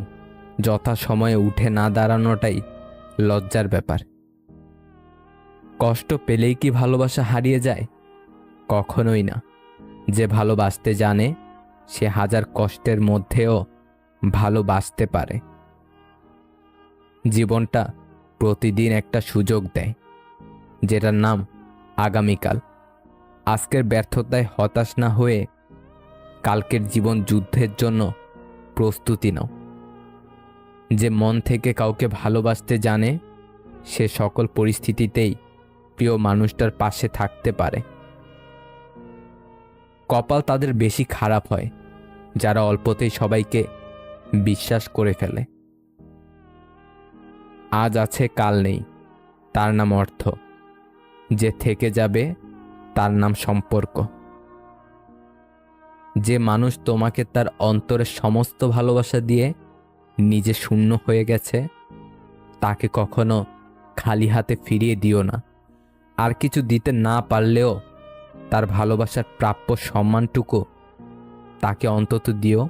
[SPEAKER 1] যথাসময়ে উঠে না দাঁড়ানোটাই লজ্জার ব্যাপার। কষ্ট পেলেই কি ভালোবাসা হারিয়ে যায়? কখনোই না। যে ভালোবাসতে জানে সে হাজার কষ্টের মধ্যেও ভালোবাসতে পারে। জীবনটা প্রতিদিন একটা সুযোগ দেয়, যেটার নাম আগামীকাল। আজকের ব্যর্থতায় হতাশ না হয়ে কালকের জীবন যুদ্ধের জন্য প্রস্তুতি নাও। যে মন থেকে কাউকে ভালোবাসতে জানে সে সকল পরিস্থিতিতেই প্রিয় মানুষটার পাশে থাকতে পারে। কপাল তাদের বেশি খারাপ হয় যারা অল্পতেই সবাইকে বিশ্বাস করে ফেলে। আজ আছে কাল নেই, তার নাম অর্থ। যে থেকে যাবে তার নাম সম্পর্ক। যে মানুষ তোমাকে তার অন্তরের সমস্ত ভালোবাসা দিয়ে নিজে শূন্য হয়ে গেছে, তাকে কখনো খালি হাতে ফিরিয়ে দিও না। আর কিছু দিতে না পারলেও তার ভালোবাসার প্রাপ্য সম্মানটুকু তাকে অন্তত দিও।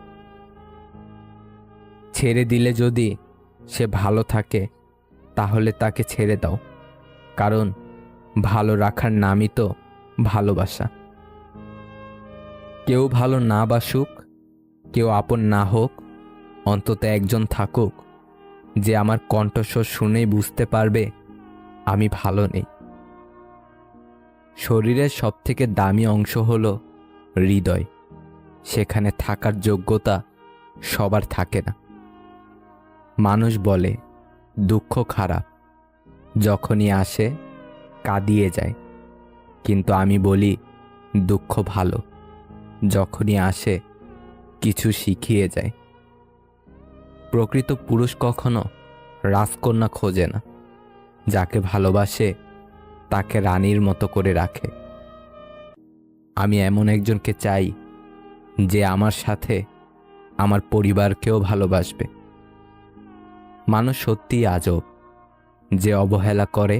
[SPEAKER 1] ছেড়ে দিলে যদি সে ভালো থাকে তাহলে তাকে ছেড়ে দাও, কারণ ভালো রাখার নামই তো ভালোবাসা। কেউ ভালো না বাসুক, কেউ আপন না হোক, অন্তত একজন থাকুক যে আমার কণ্ঠস্বর শুনেই বুঝতে পারবে আমি ভালো নেই। শরীরের সবথেকে দামি অংশ হলো হৃদয়। সেখানে থাকার যোগ্যতা সবার থাকে না। মানুষ বলে দুঃখ খারাপ, যখনই আসে কাঁদিয়ে যায়, কিন্তু আমি বলি দুঃখ ভালো, যখনই আসে কিছু শিখিয়ে যায়। প্রকৃত পুরুষ কখনো রাজকন্যা খোঁজে না, যাকে ভালোবাসে তাকে রানীর মতো করে রাখে। আমি এমন একজনকে চাই যে আমার সাথে আমার পরিবারকেও ভালোবাসবে। মানুষ সত্যিই আজব, যে অবহেলা করে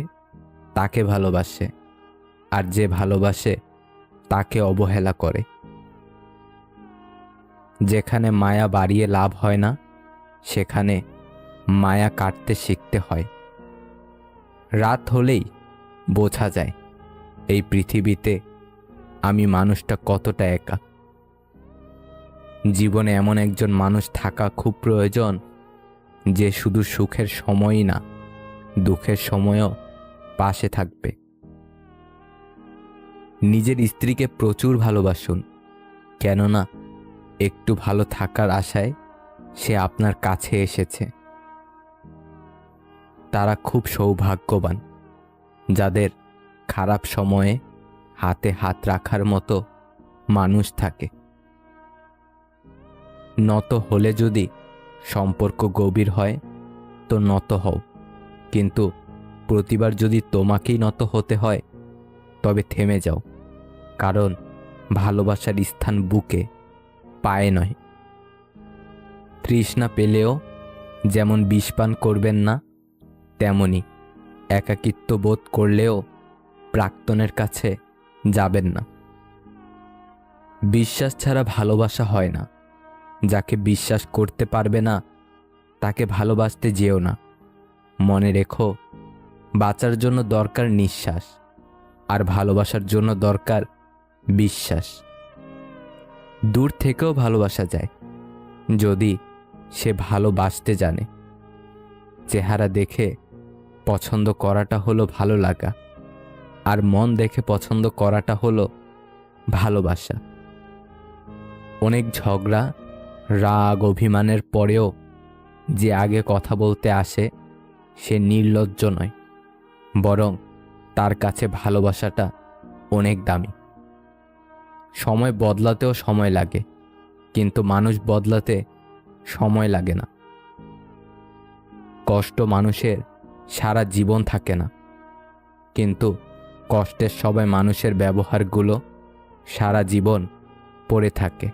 [SPEAKER 1] তাকে ভালোবাসে, আর যে ভালোবাসে তাকে অবহেলা করে। যেখানে মায়া বাড়িয়ে লাভ হয় না, সেখানে মায়া কাটতে শিখতে হয়। রাত হলেই বোঝা যায় এই পৃথিবীতে আমি মানুষটা কতটা একা। জীবনে এমন একজন মানুষ থাকা খুব প্রয়োজন, যে শুধু সুখের সময়ই না, দুঃখের সময়ও পাশে থাকবে। নিজের স্ত্রীকে প্রচুর ভালোবাসুন, কেননা একটু ভালো থাকার আশায় সে আপনার কাছে এসেছে। তারা খুব সৌভাগ্যবান যাদের খারাপ সময়ে হাতে হাত রাখার মতো মানুষ থাকে। নত হলে যদি সম্পর্ক গভীর হয় তো নত হও, কিন্তু প্রতিবার যদি তোমাকেই নত হতে হয় তবে থেমে যাও, কারণ ভালোবাসার স্থান বুকে, পায়ে নয়। তৃষ্ণা পেলেও যেমন বিষ পান করবেন না, তেমনি একাকিত্ব বোধ করলেও প্রাক্তনের কাছে যাবেন না। বিশ্বাস ছাড়া ভালোবাসা হয় না। যাকে বিশ্বাস করতে পারবে না তাকে ভালোবাসতে যেও না। মনে রেখো, বাঁচার জন্য দরকার নিঃশ্বাস, আর ভালোবাসার জন্য দরকার বিশ্বাস। দূর থেকেও ভালোবাসা যায় যদি সে ভালোবাসতে জানে। চেহারা দেখে পছন্দ করাটা হলো ভালো লাগা, আর মন দেখে পছন্দ করাটা হলো ভালোবাসা। অনেক ঝগড়া, রাগ, অভিমানের পরেও যে আগে কথা বলতে আসে সে নির্লজ্জ নয়, বরং তার কাছে ভালোবাসাটা অনেক দামি। সময় বদলাতেও সময় লাগে, কিন্তু মানুষ বদলাতে সময় লাগে না। কষ্ট মানুষের সারা জীবন থাকে না, কিন্তু কষ্টের সবাই মানুষের ব্যবহারগুলো সারা জীবন পড়ে থাকে,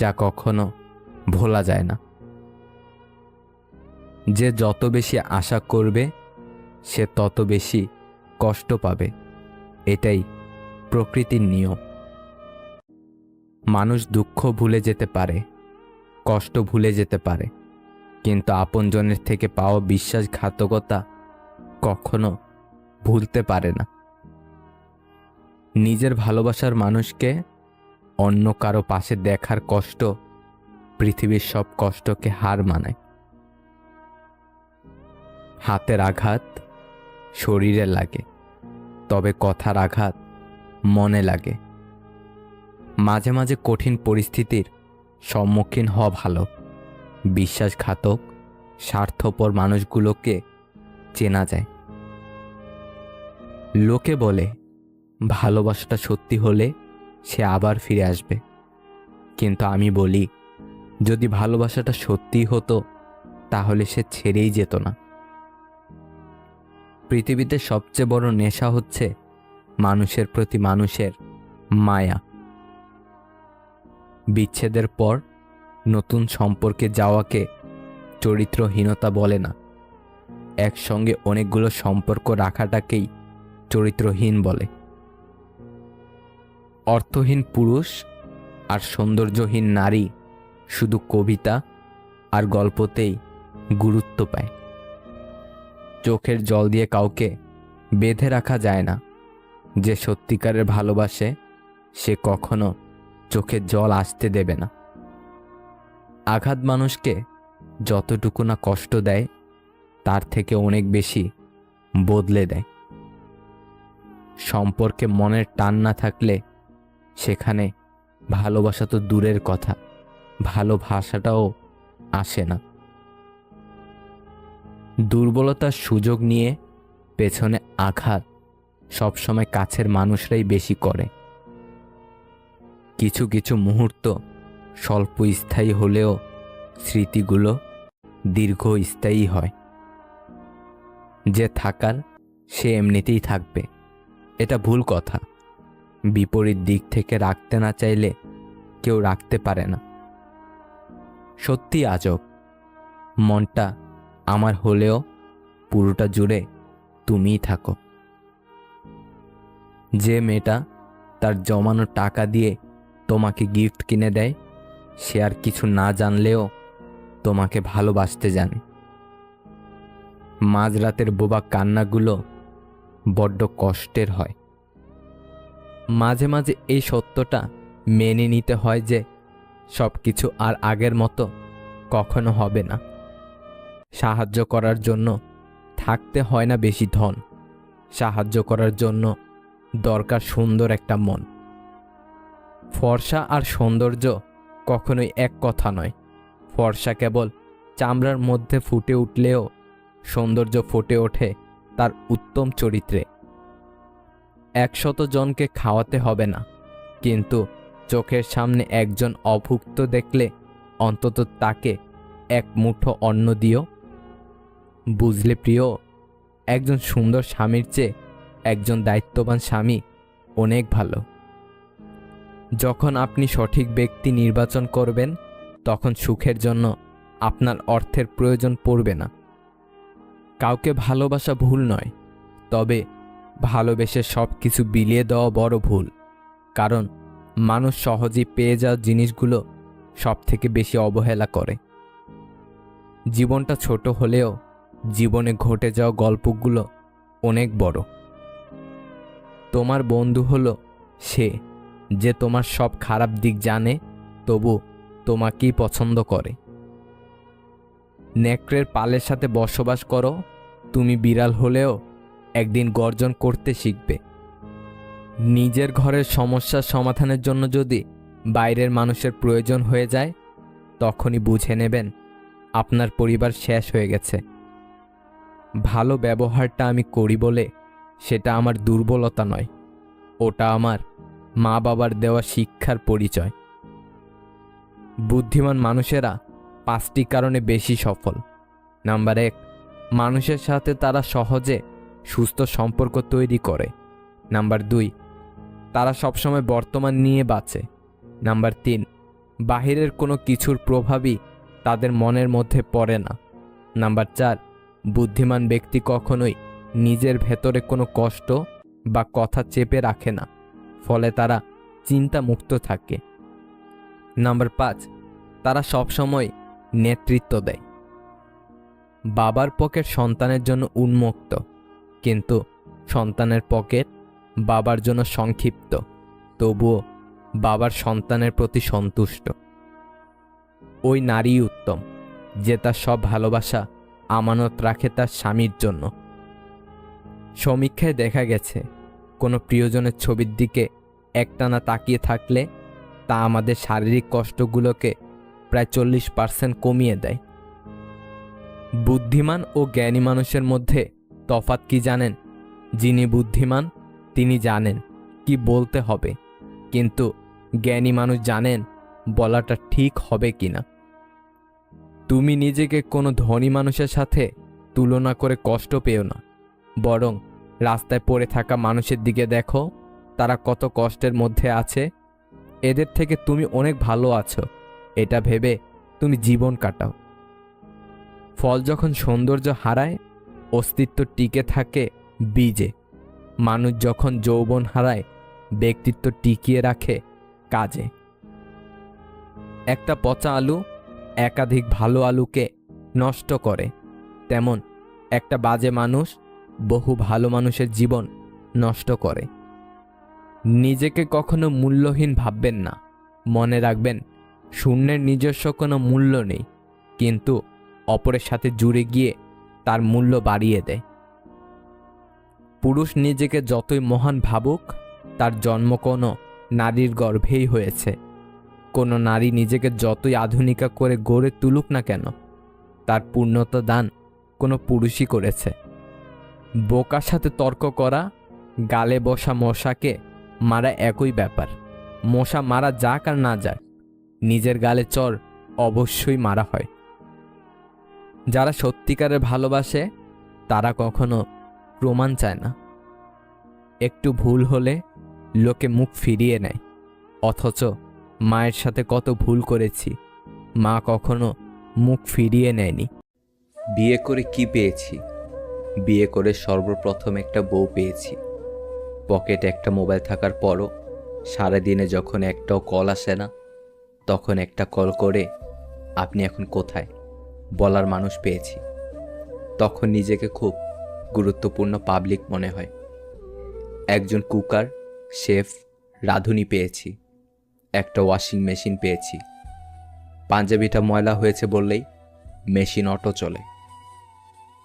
[SPEAKER 1] যা কখনো ভোলা যায় না। যে যত বেশি আশা করবে সে তত বেশি কষ্ট পাবে, এটাই প্রকৃতির নিয়ম। মানুষ দুঃখ ভুলে যেতে পারে, কষ্ট ভুলে যেতে পারে, কিন্তু আপনজনের থেকে পাওয়া বিশ্বাসঘাতকতা কখনো ভুলতে পারে না। নিজের ভালোবাসার মানুষকে অন্য কারো পাশে দেখার কষ্ট পৃথিবীর সব কষ্টকে হার মানায়। হাতের আঘাত শরীরে লাগে, তবে কথার আঘাত মনে লাগে। মাঝে মাঝে কঠিন পরিস্থিতির সম্মুখীন হওয়া ভালো। বিশ্বাসঘাতক স্বার্থপর মানুষগুলোকে চেনা যায়। লোকে বলে ভালোবাসাটা সত্যি হলে সে আবার ফিরে আসবে, কিন্তু আমি বলি যদি ভালোবাসাটা সত্যি হতো তাহলে সে ছেড়েই যেত না। পৃথিবীতে সবচেয়ে বড় নেশা হচ্ছে মানুষের প্রতি মানুষের মায়া। বিচ্ছেদের পর নতুন সম্পর্কে যাওয়াকে চরিত্রহীনতা বলে না, একসঙ্গে অনেকগুলো সম্পর্ক রাখাটাকেই চরিত্রহীন বলে। অর্থহীন পুরুষ আর সৌন্দর্যহীন নারী শুধু কবিতা আর গল্পতেই গুরুত্ব পায়। চোখের জল দিয়ে কাউকে বেঁধে রাখা যায় না। যে সত্যিকারের ভালোবাসে সে কখনো চোখের জল আসতে দেবে না। আঘাত মানুষকে যতটুকু না কষ্ট দেয় তার থেকে অনেক বেশি বদলে দেয়। সম্পর্কে মনের টান না থাকলে সেখানে ভালোবাসা তো দূরের কথা, ভালোবাসাটাও আসে না। দুর্বলতার সুযোগ নিয়ে পেছনে আঘাত সবসময় কাছের মানুষরাই বেশি করে। কিছু কিছু মুহূর্ত স্বল্প স্থায়ী হলেও স্মৃতিগুলো দীর্ঘস্থায়ী হয়। যে থাকার সে এমনিতেই থাকবে, এটা ভুল কথা। বিপরীত দিক থেকে রাখতে না চাইলে কেউ রাখতে পারে না। সত্যি আজব, মনটা আমার হলেও পুরোটা জুড়ে তুমিই থাকো। যে মেয়েটা তার জমানো টাকা দিয়ে তোমাকে গিফট কিনে দেয় সে আর কিছু না জানলেও তোমাকে ভালোবাসতে জানে। মাঝরাতের বোবা কান্নাগুলো বড্ড কষ্টের হয়। মাঝে মাঝে এই সত্যটা মেনে নিতে হয় যে সব কিছু আর আগের মতো কখনো হবে না। সাহায্য করার জন্য থাকতে হয় না বেশি ধন, সাহায্য করার জন্য দরকার সুন্দর একটা মন। ফর্সা আর সৌন্দর্য কখনোই এক কথা নয়। ফর্সা কেবল চামড়ার মধ্যে ফুটে উঠলেও সৌন্দর্য ফুটে ওঠে তার উত্তম চরিত্রে। 100 জনকে খাওয়াতে হবে না, কিন্তু চোখের সামনে একজন অভুক্ত দেখলে অন্তত তাকে এক মুঠো অন্ন দিও। বুঝলে প্রিয়, একজন সুন্দর স্বামীর চেয়ে একজন দায়িত্ববান স্বামী অনেক ভালো। যখন আপনি সঠিক ব্যক্তি নির্বাচন করবেন তখন সুখের জন্য আপনার অর্থের প্রয়োজন পড়বে না। কাউকে ভালোবাসা ভুল নয়, তবে ভালোবেসে সব কিছু বিলিয়ে দেওয়া বড় ভুল। কারণ মানুষ সহজেই পেয়ে যাওয়া জিনিসগুলো সব থেকে বেশি অবহেলা করে। জীবনটা ছোট হলেও জীবনে ঘটে যাওয়া গল্পগুলো অনেক বড়। তোমার বন্ধু হলো সে যে তোমার সব খারাপ দিক জানে তবু তোমাকেই পছন্দ করে। নেকড়ের পালের সাথে বসবাস করো, তুমি বিড়াল হলেও একদিন গর্জন করতে শিখবে। নিজের ঘরের সমস্যার সমাধানের জন্য যদি বাইরের মানুষের প্রয়োজন হয়ে যায় তখনই বুঝে নেবেন আপনার পরিবার শেষ হয়ে গেছে। ভালো ব্যবহারটা আমি করি বলে সেটা আমার দুর্বলতা নয়, ওটা আমার মা বাবার দেওয়া শিক্ষার পরিচয়। বুদ্ধিমান মানুষেরা 5টি কারণে বেশি সফল। নাম্বার 1, মানুষের সাথে তারা সহজে সুস্থ সম্পর্ক তৈরি করে। নাম্বার 2, তারা সবসময় বর্তমান নিয়ে বাঁচে। নাম্বার 3, বাহিরের কোনো কিছুর প্রভাবই তাদের মনের মধ্যে পড়ে না। নাম্বার 4, বুদ্ধিমান ব্যক্তি কখনোই নিজের ভেতরে কোনো কষ্ট বা কথা চেপে রাখে না, ফলে তারা চিন্তামুক্ত থাকে। নাম্বার 5, তারা সবসময় নেতৃত্ব দেয়। বাবার পকেট সন্তানের জন্য উন্মুক্ত, কিন্তু সন্তানের পকেট বাবার জন্য সংক্ষিপ্ত, তবুও বাবার সন্তানের প্রতি সন্তুষ্ট। ওই নারী উত্তম যে তার সব ভালোবাসা আমানত রাখে তার স্বামীর জন্য। সমীক্ষায় দেখা গেছে কোনো প্রিয়জনের ছবির দিকে একটানা তাকিয়ে থাকলে তা আমাদের শারীরিক কষ্টগুলোকে প্রায় 40% কমিয়ে দেয়। বুদ্ধিমান ও জ্ঞানী মানুষের মধ্যে তফাৎ কি জানেন? যিনি বুদ্ধিমান তিনি জানেন কি বলতে হবে, কিন্তু জ্ঞানী মানুষ জানেন বলাটা ঠিক হবে কিনা। তুমি নিজেকে কোনো ধনী মানুষের সাথে তুলনা করে কষ্ট পেও না, বরং রাস্তায় পড়ে থাকা মানুষের দিকে দেখো, তারা কত কষ্টের মধ্যে আছে। এদের থেকে তুমি অনেক ভালো আছো, এটা ভেবে তুমি জীবন কাটাও। ফল যখন সৌন্দর্য হারায়, অস্তিত্ব টিকে থাকে বীজে। মানুষ যখন যৌবন হারায়, ব্যক্তিত্ব টিকিয়ে রাখে কাজে। একটা পচা আলু একাধিক ভালো আলুকে নষ্ট করে, তেমন একটা বাজে মানুষ বহু ভালো মানুষের জীবন নষ্ট করে। নিজেকে কখনো মূল্যহীন ভাববেন না। মনে রাখবেন, শূন্যের নিজস্ব কোনো মূল্য নেই, কিন্তু অপরের সাথে জুড়ে গিয়ে তার মূল্য বাড়িয়ে দেয়। পুরুষ নিজেকে যতই মহান ভাবুক, তার জন্ম কোনো নারীর গর্ভেই হয়েছে। কোনো নারী নিজেকে যতই আধুনিকা করে গড়ে তুলুক না কেন, তার পূর্ণতা দান কোনো পুরুষই করেছে। বোকার সাথে তর্ক করা, গালে বসা মশাকে মারা একই ব্যাপার। মশা মারা যাক আর না যাক, নিজের গালে চর অবশ্যই মারা হয়। যারা সত্যিকারের ভালোবাসে তারা কখনো প্রমাণ চায় না। একটু ভুল হলে লোকে মুখ ফিরিয়ে নেয়, অথচ মায়ের সাথে কত ভুল করেছি, মা কখনো মুখ ফিরিয়ে নেয়নি।
[SPEAKER 2] বিয়ে করে কি পেয়েছি? বিয়ে করে সর্বপ্রথম একটা বউ পেয়েছি। পকেটে একটা মোবাইল থাকার পরও সারাদিনে যখন একটাও কল আসে না, তখন একটা কল করে আপনি এখন কোথায় বলার মানুষ পেয়েছি। তখন নিজেকে খুব গুরুত্বপূর্ণ পাবলিক মনে হয়। একজন কুকার, শেফ, রাঁধুনি পেয়েছি। একটা ওয়াশিং মেশিন পেয়েছি। পাঞ্জাবিটা ময়লা হয়েছে বললেই মেশিন অটো চলে।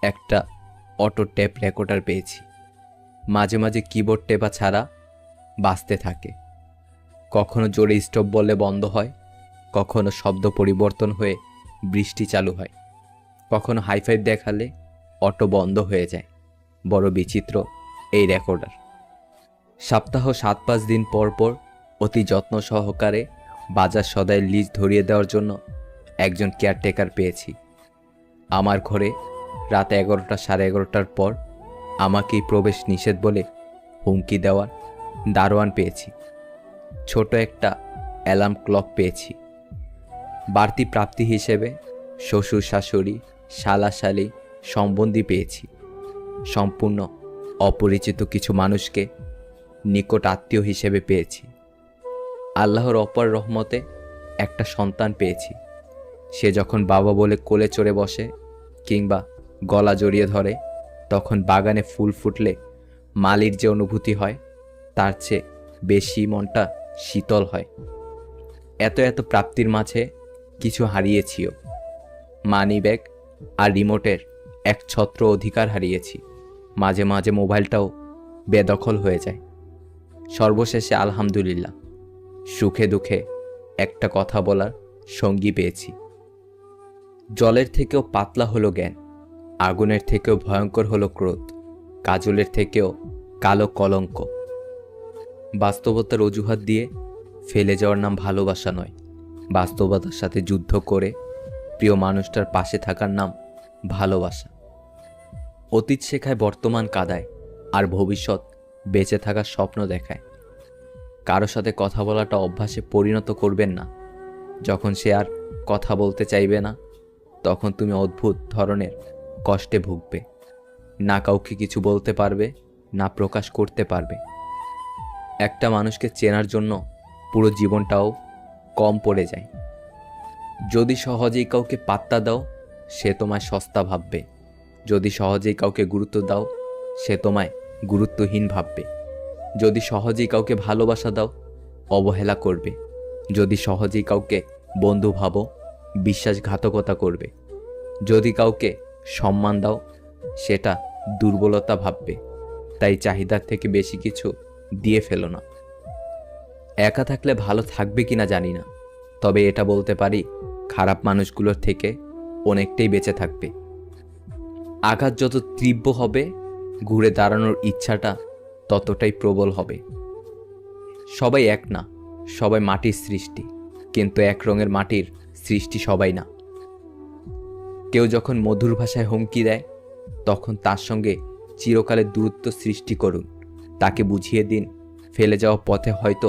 [SPEAKER 2] একটা অটো টেপ রেকর্ডার পেয়েছি। মাঝে মাঝে কিবোর্ড টেপা ছাড়া বাজতে থাকে। কখনো জোরে স্টপ বললে বন্ধ হয়, কখনো শব্দ পরিবর্তন হয়ে বৃষ্টি চালু হয়, কখনো হাইফাই দেখালে অটো বন্ধ হয়ে যায়। বড় বিচিত্র এই রেকর্ডার। সপ্তাহ 7-5 দিন পর পর অতি যত্ন সহকারে বাজার সদাই লিজ ধরিয়ে দেওয়ার জন্য একজন কেয়ারটেকার পেয়েছি। আমার ঘরে রাত 11টা 11:30টার পর আমাকেই প্রবেশ নিষেধ বলে হুমকি দেওয়ার দারোয়ান পেয়েছি। ছোট একটা অ্যালার্ম ক্লক পেয়েছি। বাড়তি প্রাপ্তি হিসেবে শ্বশুর শাশুড়ি, শালা শালি সম্বন্ধী পেয়েছি। সম্পূর্ণ অপরিচিত কিছু মানুষকে নিকট আত্মীয় হিসেবে পেয়েছি। আল্লাহর অপার রহমতে একটা সন্তান পেয়েছি। সে যখন বাবা বলে কোলে চড়ে বসে কিংবা গলা জড়িয়ে ধরে, তখন বাগানে ফুল ফুটলে মালির যে অনুভূতি হয়, তার চেয়ে বেশি মনটা শীতল হয়। এত এত প্রাপ্তির মাঝে কিছু হারিয়েছিও। মানি ব্যাগ আর রিমোটের একছত্র অধিকার হারিয়েছি। মাঝে মাঝে মোবাইলটাও বেদখল হয়ে যায়। সর্বশেষে আলহামদুলিল্লাহ, সুখে দুঃখে একটা কথা বলার সঙ্গী পেয়েছি। জলের থেকেও পাতলা হলো জ্ঞান, আগুনের থেকেও ভয়ঙ্কর হলো ক্রোধ, কাজলের থেকেও কালো কলঙ্ক। বাস্তবতার অজুহাত দিয়ে ফেলে যাওয়ার নাম ভালোবাসা নয়, বাস্তবতার সাথে যুদ্ধ করে প্রিয় মানুষটার পাশে থাকার নাম ভালোবাসা। অতীত শেখায় বর্তমান কাদায়, আর ভবিষ্যৎ বেঁচে থাকার স্বপ্ন দেখায়। কারো সাথে কথা বলাটা অভ্যাসে পরিণত করবেন না। যখন সে আর কথা বলতে চাইবে না, তখন তুমি অদ্ভুত ধরনের কষ্টে ভুগবে। না কাউকে কিছু বলতে পারবে, না প্রকাশ করতে পারবে। একটা মানুষকে চেনার জন্য পুরো জীবনটাও কম পড়ে যায়। যদি সহজেই কাউকে পাত্তা দাও, সে তোমায় সস্তা ভাববে। যদি সহজেই কাউকে গুরুত্ব দাও, সে তোমায় গুরুত্বহীন ভাববে। যদি সহজেই কাউকে ভালোবাসা দাও, অবহেলা করবে। যদি সহজেই কাউকে বন্ধু ভাবো, বিশ্বাসঘাতকতা করবে। যদি কাউকে সম্মান দাও, সেটা দুর্বলতা ভাববে। তাই চাহিদার থেকে বেশি কিছু দিয়ে ফেলো না। একা থাকলে ভালো থাকবে কিনা জানি না, তবে এটা বলতে পারি, খারাপ মানুষগুলোর থেকে অনেকটাই বেঁচে থাকবে। আঘাত যত তীব্র হবে, ঘুরে দাঁড়ানোর ইচ্ছাটা ততটাই প্রবল হবে। সবাই এক না, সবাই মাটির সৃষ্টি, কিন্তু এক রঙের মাটির সৃষ্টি সবাই না। কেউ যখন মধুর ভাষায় হুমকি দেয়, তখন তার সঙ্গে চিরকালের দূরত্ব সৃষ্টি করুন। তাকে বুঝিয়ে দিন, ফেলে যাওয়া পথে হয়তো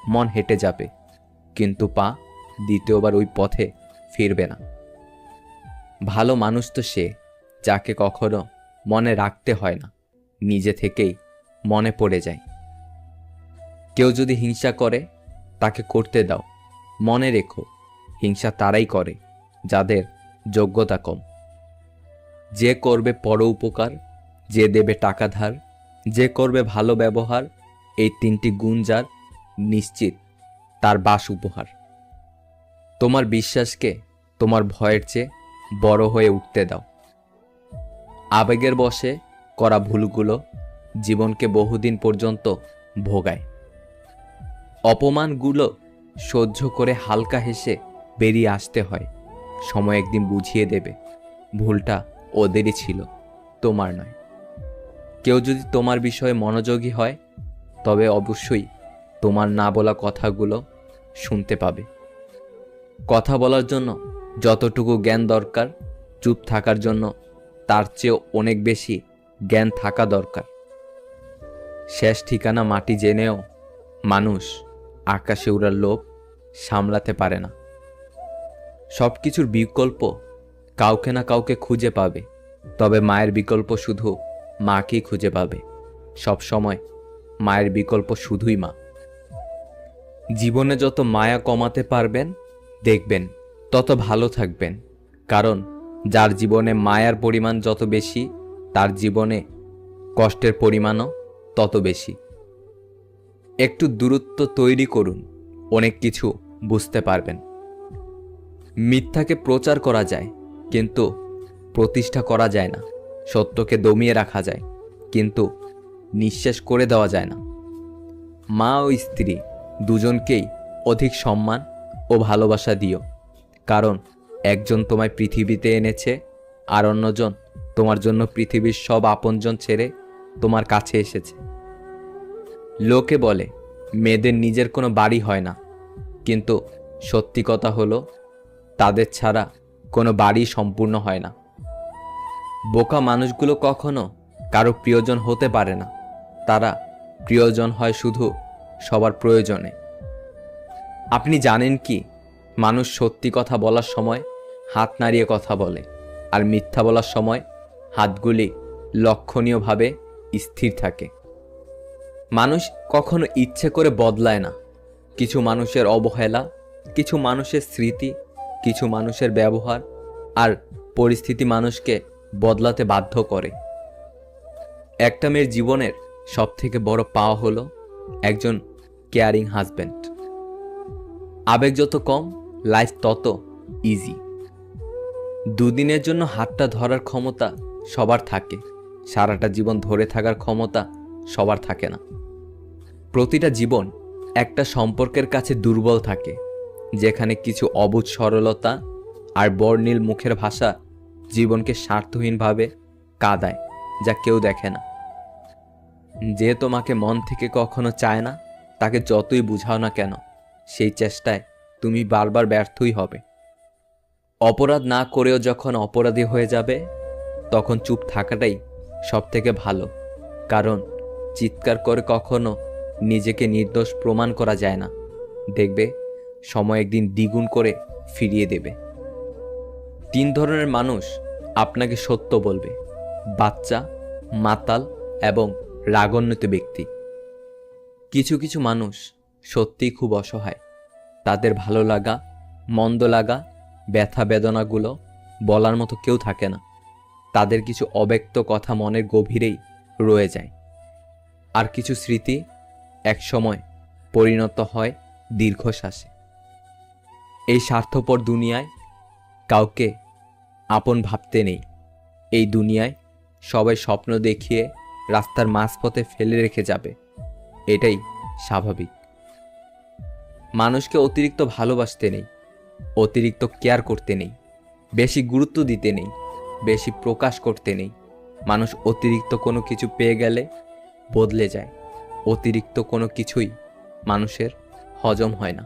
[SPEAKER 2] মন হেঁটে যাবে, কিন্তু পা দ্বিতীয়বার ওই পথে ফিরবে না। ভালো মানুষ তো সে, যাকে কখনো মনে রাখতে হয় না, নিজে থেকেই মনে পড়ে যায়। কেউ যদি হিংসা করে, তাকে করতে দাও। মনে রেখো, হিংসা তারাই করে যাদের যোগ্যতা কম। যে করবে পর উপকার, যে দেবে টাকা ধার, যে করবে ভালো ব্যবহার, এই তিনটি গুণ যার, নিশ্চিত তার বাস উপহার। তোমার বিশ্বাসকে তোমার ভয়ের চেয়ে বড় হয়ে উঠতে দাও। আবেগের বশে করা ভুলগুলো জীবনকে বহুদিন পর্যন্ত ভোগায়। অপমানগুলো সহ্য করে হালকা হেসে বেরিয়ে আসতে হয়। সময় একদিন বুঝিয়ে দেবে, ভুলটা ওদেরই ছিল, তোমার নয়। কেউ যদি তোমার বিষয়ে মনোযোগী হয়, তবে অবশ্যই তোমার না বলা কথাগুলো শুনতে পাবে। কথা বলার জন্য যতটুকু জ্ঞান দরকার, চুপ থাকার জন্য তার চেয়েও অনেক বেশি জ্ঞান থাকা দরকার। শেষ ঠিকানা মাটি জেনেও মানুষ আকাশে উড়ার লোভ সামলাতে পারে না। সব কিছুর বিকল্প কাউকে না কাউকে খুঁজে পাবে, তবে মায়ের বিকল্প শুধু মাকেই খুঁজে পাবে। সব সময় মায়ের বিকল্প শুধুই মা। জীবনে যত মায়া কমাতে পারবেন, দেখবেন তত ভালো থাকবেন। কারণ যার জীবনে মায়ার পরিমাণ যত বেশি, তার জীবনে কষ্টের পরিমাণও তত বেশি। একটু দূরত্ব তৈরি করুন, অনেক কিছু বুঝতে পারবেন। মিথ্যাকে প্রচার করা যায়, কিন্তু প্রতিষ্ঠা করা যায় না। সত্যকে দমিয়ে রাখা যায়, কিন্তু নিঃশেষ করে দেওয়া যায় না। মা ও স্ত্রী দুজনকেই অধিক সম্মান ও ভালোবাসা দিও, কারণ একজন তোমায় পৃথিবীতে এনেছে, আর অন্যজন তোমার জন্য পৃথিবীর সব আপনজন ছেড়ে তোমার কাছে এসেছে। লোকে বলে মেয়েদের নিজের কোনো বাড়ি হয় না, কিন্তু সত্যি কথা হলো, তাদের ছাড়া কোনো বাড়ি সম্পূর্ণ হয় না। বোকা মানুষগুলো কখনো কারো প্রিয়জন হতে পারে না, তারা প্রিয়জন হয় শুধু সবার প্রয়োজনে। আপনি জানেন কি, মানুষ সত্যি কথা বলার সময় হাত নাড়িয়ে কথা বলে, আর মিথ্যা বলার সময় হাতগুলি লক্ষণীয়ভাবে স্থির থাকে। মানুষ কখনো ইচ্ছে করে বদলায় না। কিছু মানুষের অবহেলা, কিছু মানুষের স্মৃতি, কিছু মানুষের ব্যবহার আর পরিস্থিতি মানুষকে বদলাতে বাধ্য করে। একটা মেয়ের জীবনের সবথেকে বড় পাওয়া হলো একজন কেয়ারিং হাজব্যান্ড। আবেগ যত কম, লাইফ তত ইজি। দুদিনের জন্য হাতটা ধরার ক্ষমতা সবার থাকে, সারাটা জীবন ধরে থাকার ক্ষমতা সবার থাকে না। প্রতিটা জীবন একটা সম্পর্কের কাছে দুর্বল থাকে, যেখানে কিছু অবুঝ সরলতা আর বর্ণিল মুখের ভাষা জীবনকে স্বার্থহীনভাবে কাঁদায়, যা কেউ দেখে না। যে তোমাকে মন থেকে কখনো চায় না, তাকে যতই বুঝাও না কেন, সেই চেষ্টায় তুমি বারবার ব্যর্থই হবে। অপরাধ না করেও যখন অপরাধী হয়ে যাবে, তখন চুপ থাকাটাই সব থেকে ভালো। কারণ চিৎকার করে কখনো নিজেকে নির্দোষ প্রমাণ করা যায় না। দেখবে সময় একদিন দ্বিগুণ করে ফিরিয়ে দেবে। 3 ধরনের মানুষ আপনাকে সত্য বলবে: বাচ্চা, মাতাল এবং রাগান্বিত ব্যক্তি। কিছু কিছু মানুষ সত্যিই খুব অসহায়। তাদের ভালো লাগা, মন্দ লাগা, ব্যথা বেদনাগুলো বলার মতো কেউ থাকে না। তাদের কিছু অব্যক্ত কথা মনের গভীরেই রয়ে যায়। আর কিছু স্মৃতি একসময় পরিণত হয় দীর্ঘশ্বাসে। এই স্বার্থপর দুনিয়ায় কাউকে আপন ভাবতে নেই। এই দুনিয়ায় সবাই স্বপ্ন দেখিয়ে রাস্তার মাঝপথে ফেলে রেখে যাবে, এটাই স্বাভাবিক। মানুষকে অতিরিক্ত ভালোবাসতে নেই, অতিরিক্ত কেয়ার করতে নেই, বেশি গুরুত্ব দিতে নেই, বেশি প্রকাশ করতে নেই। মানুষ অতিরিক্ত কোনো কিছু পেয়ে গেলে বদলে যায়। অতিরিক্ত কোনো কিছুই মানুষের হজম হয় না।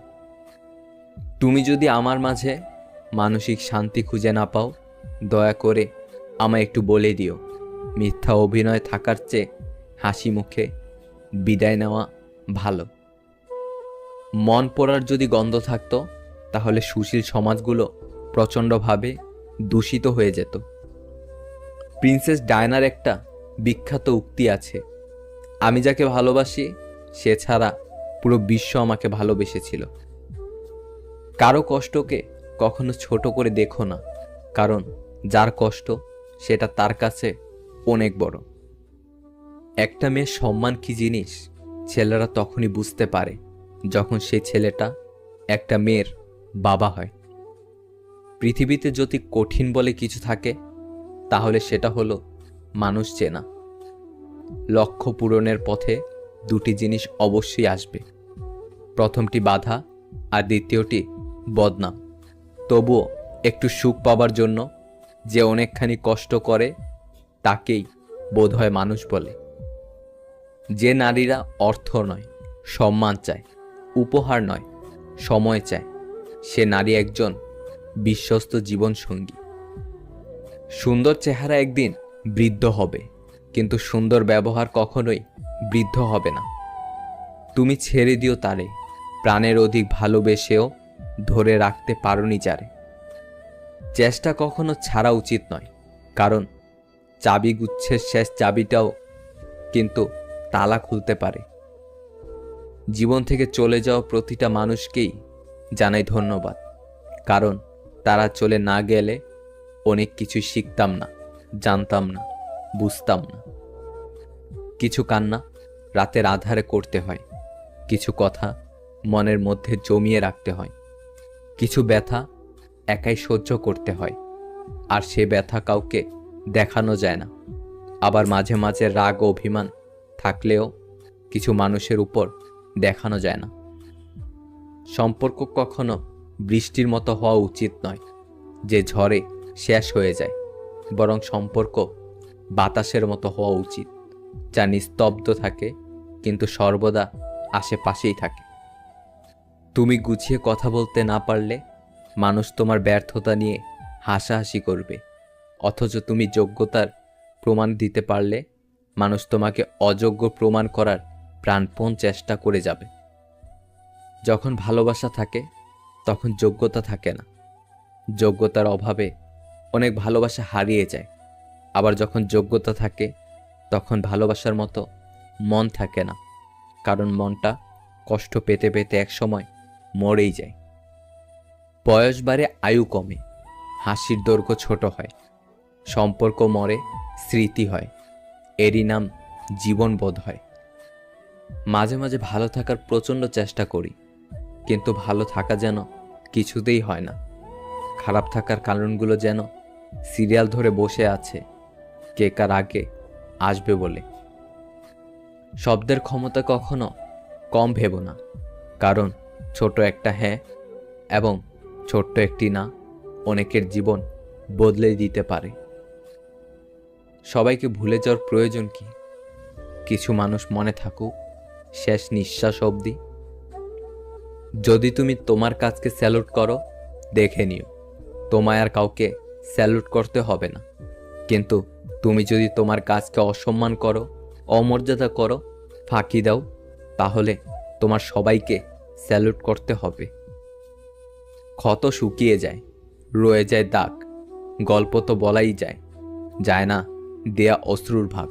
[SPEAKER 2] তুমি যদি আমার মাঝে মানসিক শান্তি খুঁজে না পাও, দয়া করে আমায় একটু বলে দিও। মিথ্যা অভিনয় থাকার চেয়ে হাসি মুখে বিদায় নেওয়া ভালো। মন পড়ার যদি গন্ধ থাকতো, তাহলে সুশীল সমাজগুলো প্রচণ্ডভাবে দূষিত হয়ে যেত। প্রিন্সেস ডায়নার একটা বিখ্যাত উক্তি আছে: আমি যাকে ভালোবাসি সে ছাড়া পুরো বিশ্ব আমাকে ভালোবেসেছিল। কারো কষ্টকে কখনো ছোট করে দেখো না, কারণ যার কষ্ট সেটা তার কাছে অনেক বড়। একটা মেয়ের সম্মান কি জিনিস ছেলেরা তখনই বুঝতে পারে যখন সেই ছেলেটা একটা মেয়ের বাবা হয়। পৃথিবীতে যদি কঠিন বলে কিছু থাকে, তাহলে সেটা হলো মানুষ চেনা। লক্ষ্য পূরণের পথে 2টি জিনিস অবশ্যই আসবে। প্রথমটি বাধা আর দ্বিতীয়টি বদনাম। তবুও একটু সুখ পাবার জন্য যে অনেকখানি কষ্ট করে, তাকেই বোধহয় মানুষ বলে। যে নারীরা অর্থ নয়, সম্মান চায়, উপহার নয়, সময় চায়, সে নারী একজন বিশ্বস্ত জীবনসঙ্গী। সুন্দর চেহারা একদিন বৃদ্ধ হবে, কিন্তু সুন্দর ব্যবহার কখনোই বৃদ্ধ হবে না। তুমি ছেড়ে দিও তারে, প্রাণের অধিক ভালোবেসেও ধরে রাখতে পারোনি যারে। চেষ্টা কখনো ছাড়া উচিত নয়, কারণ চাবি গুচ্ছের শেষ চাবিটাও কিন্তু তালা খুলতে পারে। জীবন থেকে চলে যাওয়া প্রতিটা মানুষকেই জানাই ধন্যবাদ, কারণ তারা চলে না গেলে অনেক কিছুই শিখতাম না, জানতাম না, বুঝতাম না। কিছু কান্না রাতের আধারে করতে হয়, কিছু কথা মনের মধ্যে জমিয়ে রাখতে হয়, কিছু ব্যথা একাই সহ্য করতে হয়, আর সে ব্যথা কাউকে দেখানো যায় না। আবার মাঝে মাঝে রাগ ও অভিমান থাকলেও কিছু মানুষের উপর দেখানো যায় না। সম্পর্ক কখনো বৃষ্টির মতো হওয়া উচিত নয় যে ঝড়ে শেষ হয়ে যায়, বরং সম্পর্ক বাতাসের মতো হওয়া উচিত, যা নিস্তব্ধ থাকে কিন্তু সর্বদা আশেপাশেই থাকে। তুমি গুছিয়ে কথা বলতে না পারলে মানুষ তোমার ব্যর্থতা নিয়ে হাসাহাসি করবে, অথচ তুমি যোগ্যতার প্রমাণ দিতে পারলে মানুষ তোমাকে অযোগ্য প্রমাণ করার প্রাণপণ চেষ্টা করে যাবে। যখন ভালোবাসা থাকে তখন যোগ্যতা থাকে না। যোগ্যতার অভাবে অনেক ভালোবাসা হারিয়ে যায়। আবার যখন যোগ্যতা থাকে তখন ভালোবাসার মতো মন থাকে না, কারণ মনটা কষ্ট পেতে পেতে একসময় মরেই যায়। বয়স বাড়ে, আয়ু কমে, হাসির দৈর্ঘ্য ছোট হয়, সম্পর্ক মরে, স্মৃতি হয়, এরই নাম জীবন বোধ হয়। মাঝে মাঝে ভালো থাকার প্রচণ্ড চেষ্টা করি, কিন্তু ভালো থাকা যেন কিছুতেই হয় না। খারাপ থাকার কারণগুলো যেন সিরিয়াল ধরে বসে আছে কে কার আগে আসবে বলে। শব্দের ক্ষমতা কখনো কম ভেবো না, কারণ ছোট একটা হ্যাঁ এবং ছোট্ট একটি না অনেকের জীবন বদলে দিতে পারে। সবাইকে ভুলে যাওয়ার প্রয়োজন কি? কিছু মানুষ মনে থাকুক শেষ নিঃশ্বাস অবধি। যদি তুমি তোমার কাজকে স্যালুট করো, দেখে নিও তোমায় আর কাউকে স্যালুট করতে হবে না। কিন্তু তুমি যদি তোমার কাজকে অসম্মান করো, অমর্যাদা করো, ফাঁকি দাও, তাহলে তোমার সবাইকে স্যালুট করতে হবে। ক্ষত শুকিয়ে যায়, রয়ে যায় দাগ, গল্প তো বলাই যায়, যায় না দেয়া অশ্রুর ভাগ।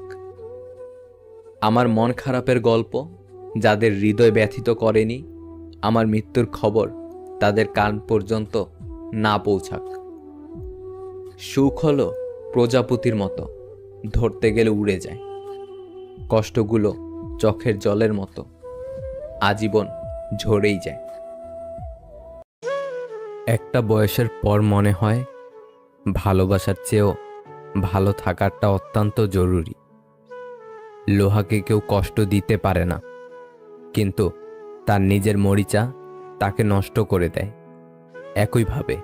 [SPEAKER 2] আমার মন খারাপের গল্প যাদের হৃদয় ব্যথিত করেনি, আমার মৃত্যুর খবর তাদের কান পর্যন্ত না পৌঁছাক। সুখ হলো প্রজাপতির মতো, ধরতে গেলে উড়ে যায়। কষ্টগুলো চোখের জলের মতো, আজীবন ঝরেই যায়।
[SPEAKER 1] একটা বয়সের পর মনে হয় ভালোবাসার চেয়েও ভালো থাকাটা অত্যন্ত জরুরি। লোহাকে কেউ কষ্ট দিতে পারে না, কিন্তু তার নিজের মরিচা তাকে নষ্ট করে দেয়। একইভাবে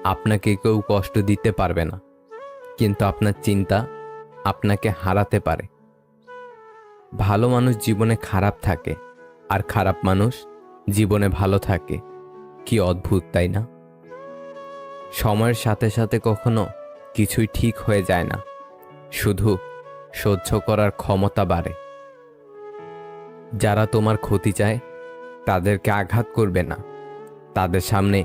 [SPEAKER 1] আপনাকে কেউ কষ্ট দিতে পারবে না, কিন্তু আপনার চিন্তা আপনাকে হারাতে পারে। ভালো মানুষ জীবনে খারাপ থাকে, আর খারাপ মানুষ জীবনে ভালো থাকে। কি অদ্ভুত, তাই না? সময়ের সাথে সাথে কখনো কিছুই ঠিক হয়ে যায় না, শুধু সহ্য করার ক্ষমতা বাড়ে। যারা তোমার ক্ষতি চায় তাদেরকে আঘাত করবে না, তাদের সামনে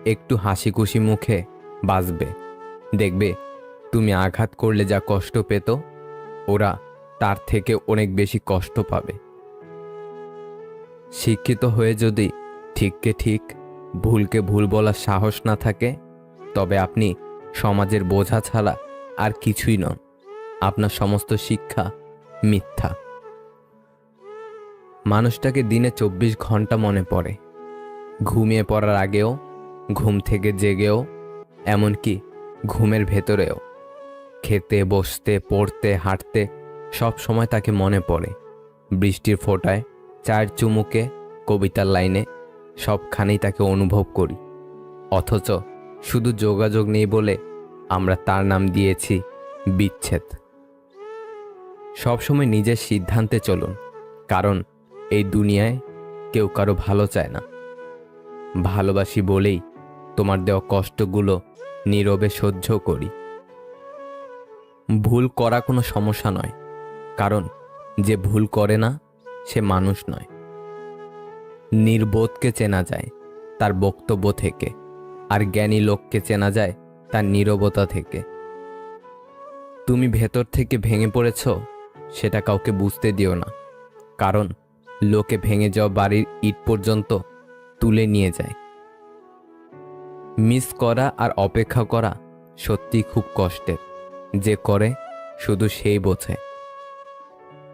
[SPEAKER 1] একটু হাসি খুশি মুখে বাঁচবে। দেখবে তুমি আঘাত করলে যা কষ্ট পেত, ওরা তার থেকে অনেক বেশি কষ্ট পাবে। শিক্ষিত হয়ে যদি ঠিককে ঠিক, ভুলকে ভুল বলার সাহস না থাকে, তবে আপনি সমাজের বোঝা ছাড়া আর কিছুই নন। আপনার সমস্ত শিক্ষা মিথ্যা। মানুষটাকে দিনে 24 ঘন্টা মনে পড়ে, ঘুমিয়ে পড়ার আগেও, ঘুম থেকে জেগেও, এমনকি ঘুমের ভেতরেও। খেতে, বসতে, পড়তে, হাঁটতে সব সময় তাকে মনে পড়ে। বৃষ্টির ফোঁটায়, চায়ের চুমুকে, কবিতার লাইনে, সবখানেই তাকে অনুভব করি। অথচ শুধু যোগাযোগ নেই বলে আমরা তার নাম দিয়েছি বিচ্ছেদ। সবসময় নিজের সিদ্ধান্তে চলুন, কারণ এই দুনিয়ায় কেউ কারো ভালো চায় না। ভালোবাসি বলেই তোমার দেওয়া কষ্টগুলো নীরবে সহ্য করি। ভুল করা কোনো সমস্যা নয়, কারণ যে ভুল করে না সে মানুষ নয়। নির্বোধকে চেনা যায় তার বক্তব্য থেকে, আর জ্ঞানী লোককে চেনা যায় তার নীরবতা থেকে। তুমি ভেতর থেকে ভেঙে পড়েছ, সেটা কাউকে বুঝতে দিও না, কারণ লোকে ভেঙে যাওয়া বাড়ির ইট পর্যন্ত তুলে নিয়ে যায়। মিস করা আর অপেক্ষা করা সত্যি খুব কষ্টের। যে করে শুধু সেই বোঝে।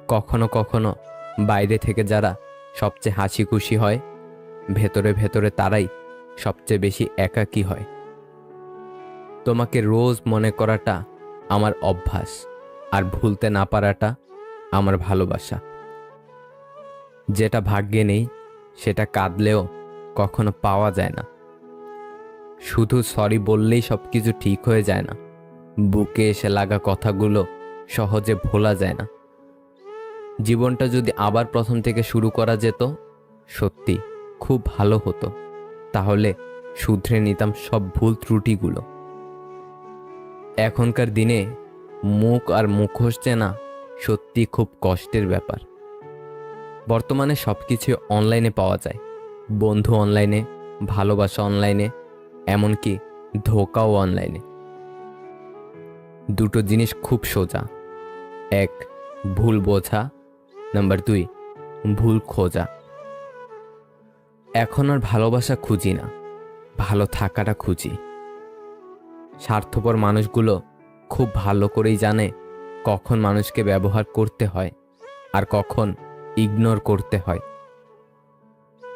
[SPEAKER 1] কখনো কখনো বাইরে থেকে যারা সবচেয়ে হাসি খুশি হয়, ভেতরে ভেতরে তারাই সবচেয়ে বেশি একাকী হয়। তোমাকে রোজ মনে করাটা আমার অভ্যাস, আর ভুলতে না পারাটা আমার ভালোবাসা। যেটা ভাগ্যে নেই সেটা কাঁদলেও কখনো পাওয়া যায় না। শুধু সরি বললেই সব কিছু ঠিক হয়ে যায় না। বুকে এসে লাগা কথাগুলো সহজে ভোলা যায় না। জীবনটা যদি আবার প্রথম থেকে শুরু করা যেত, সত্যি খুব ভালো হতো। তাহলে শুধরে নিতাম সব ভুল ত্রুটিগুলো। এখনকার দিনে মুখ আর মুখোশ চেনা সত্যি খুব কষ্টের ব্যাপার। বর্তমানে সব কিছু অনলাইনে পাওয়া যায়। বন্ধু অনলাইনে, ভালোবাসা অনলাইনে, এমনকি ধোঁকাও অনলাইনে। দুটো জিনিস খুব সোজা। 1, ভুল বোঝা। নাম্বার 2, ভুল খোঁজা। এখন আর ভালোবাসা খুঁজি না, ভালো থাকাটা খুঁজি। স্বার্থপর মানুষগুলো খুব ভালো করেই জানে কখন মানুষকে ব্যবহার করতে হয় আর কখন ইগনোর করতে হয়।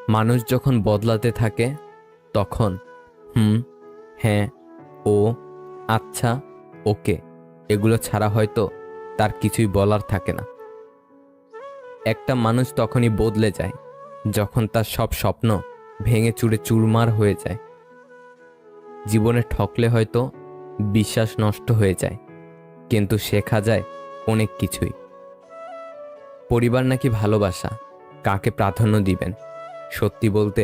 [SPEAKER 1] মানুষ যখন বদলাতে থাকে, তখন হ্যাঁ, ও, আচ্ছা, ওকে এগুলো ছাড়া হয়তো তার কিছুই বলার থাকে না। একটা মানুষ তখনই বদলে যায় যখন তার সব স্বপ্ন ভেঙে চুরে চুরমার হয়ে যায়। জীবনে ঠকলে হয়তো বিশ্বাস নষ্ট হয়ে যায়, কিন্তু শেখা যায় অনেক কিছুই। পরিবার নাকি ভালোবাসা, কাকে প্রাধান্য দিবেন? সত্যি বলতে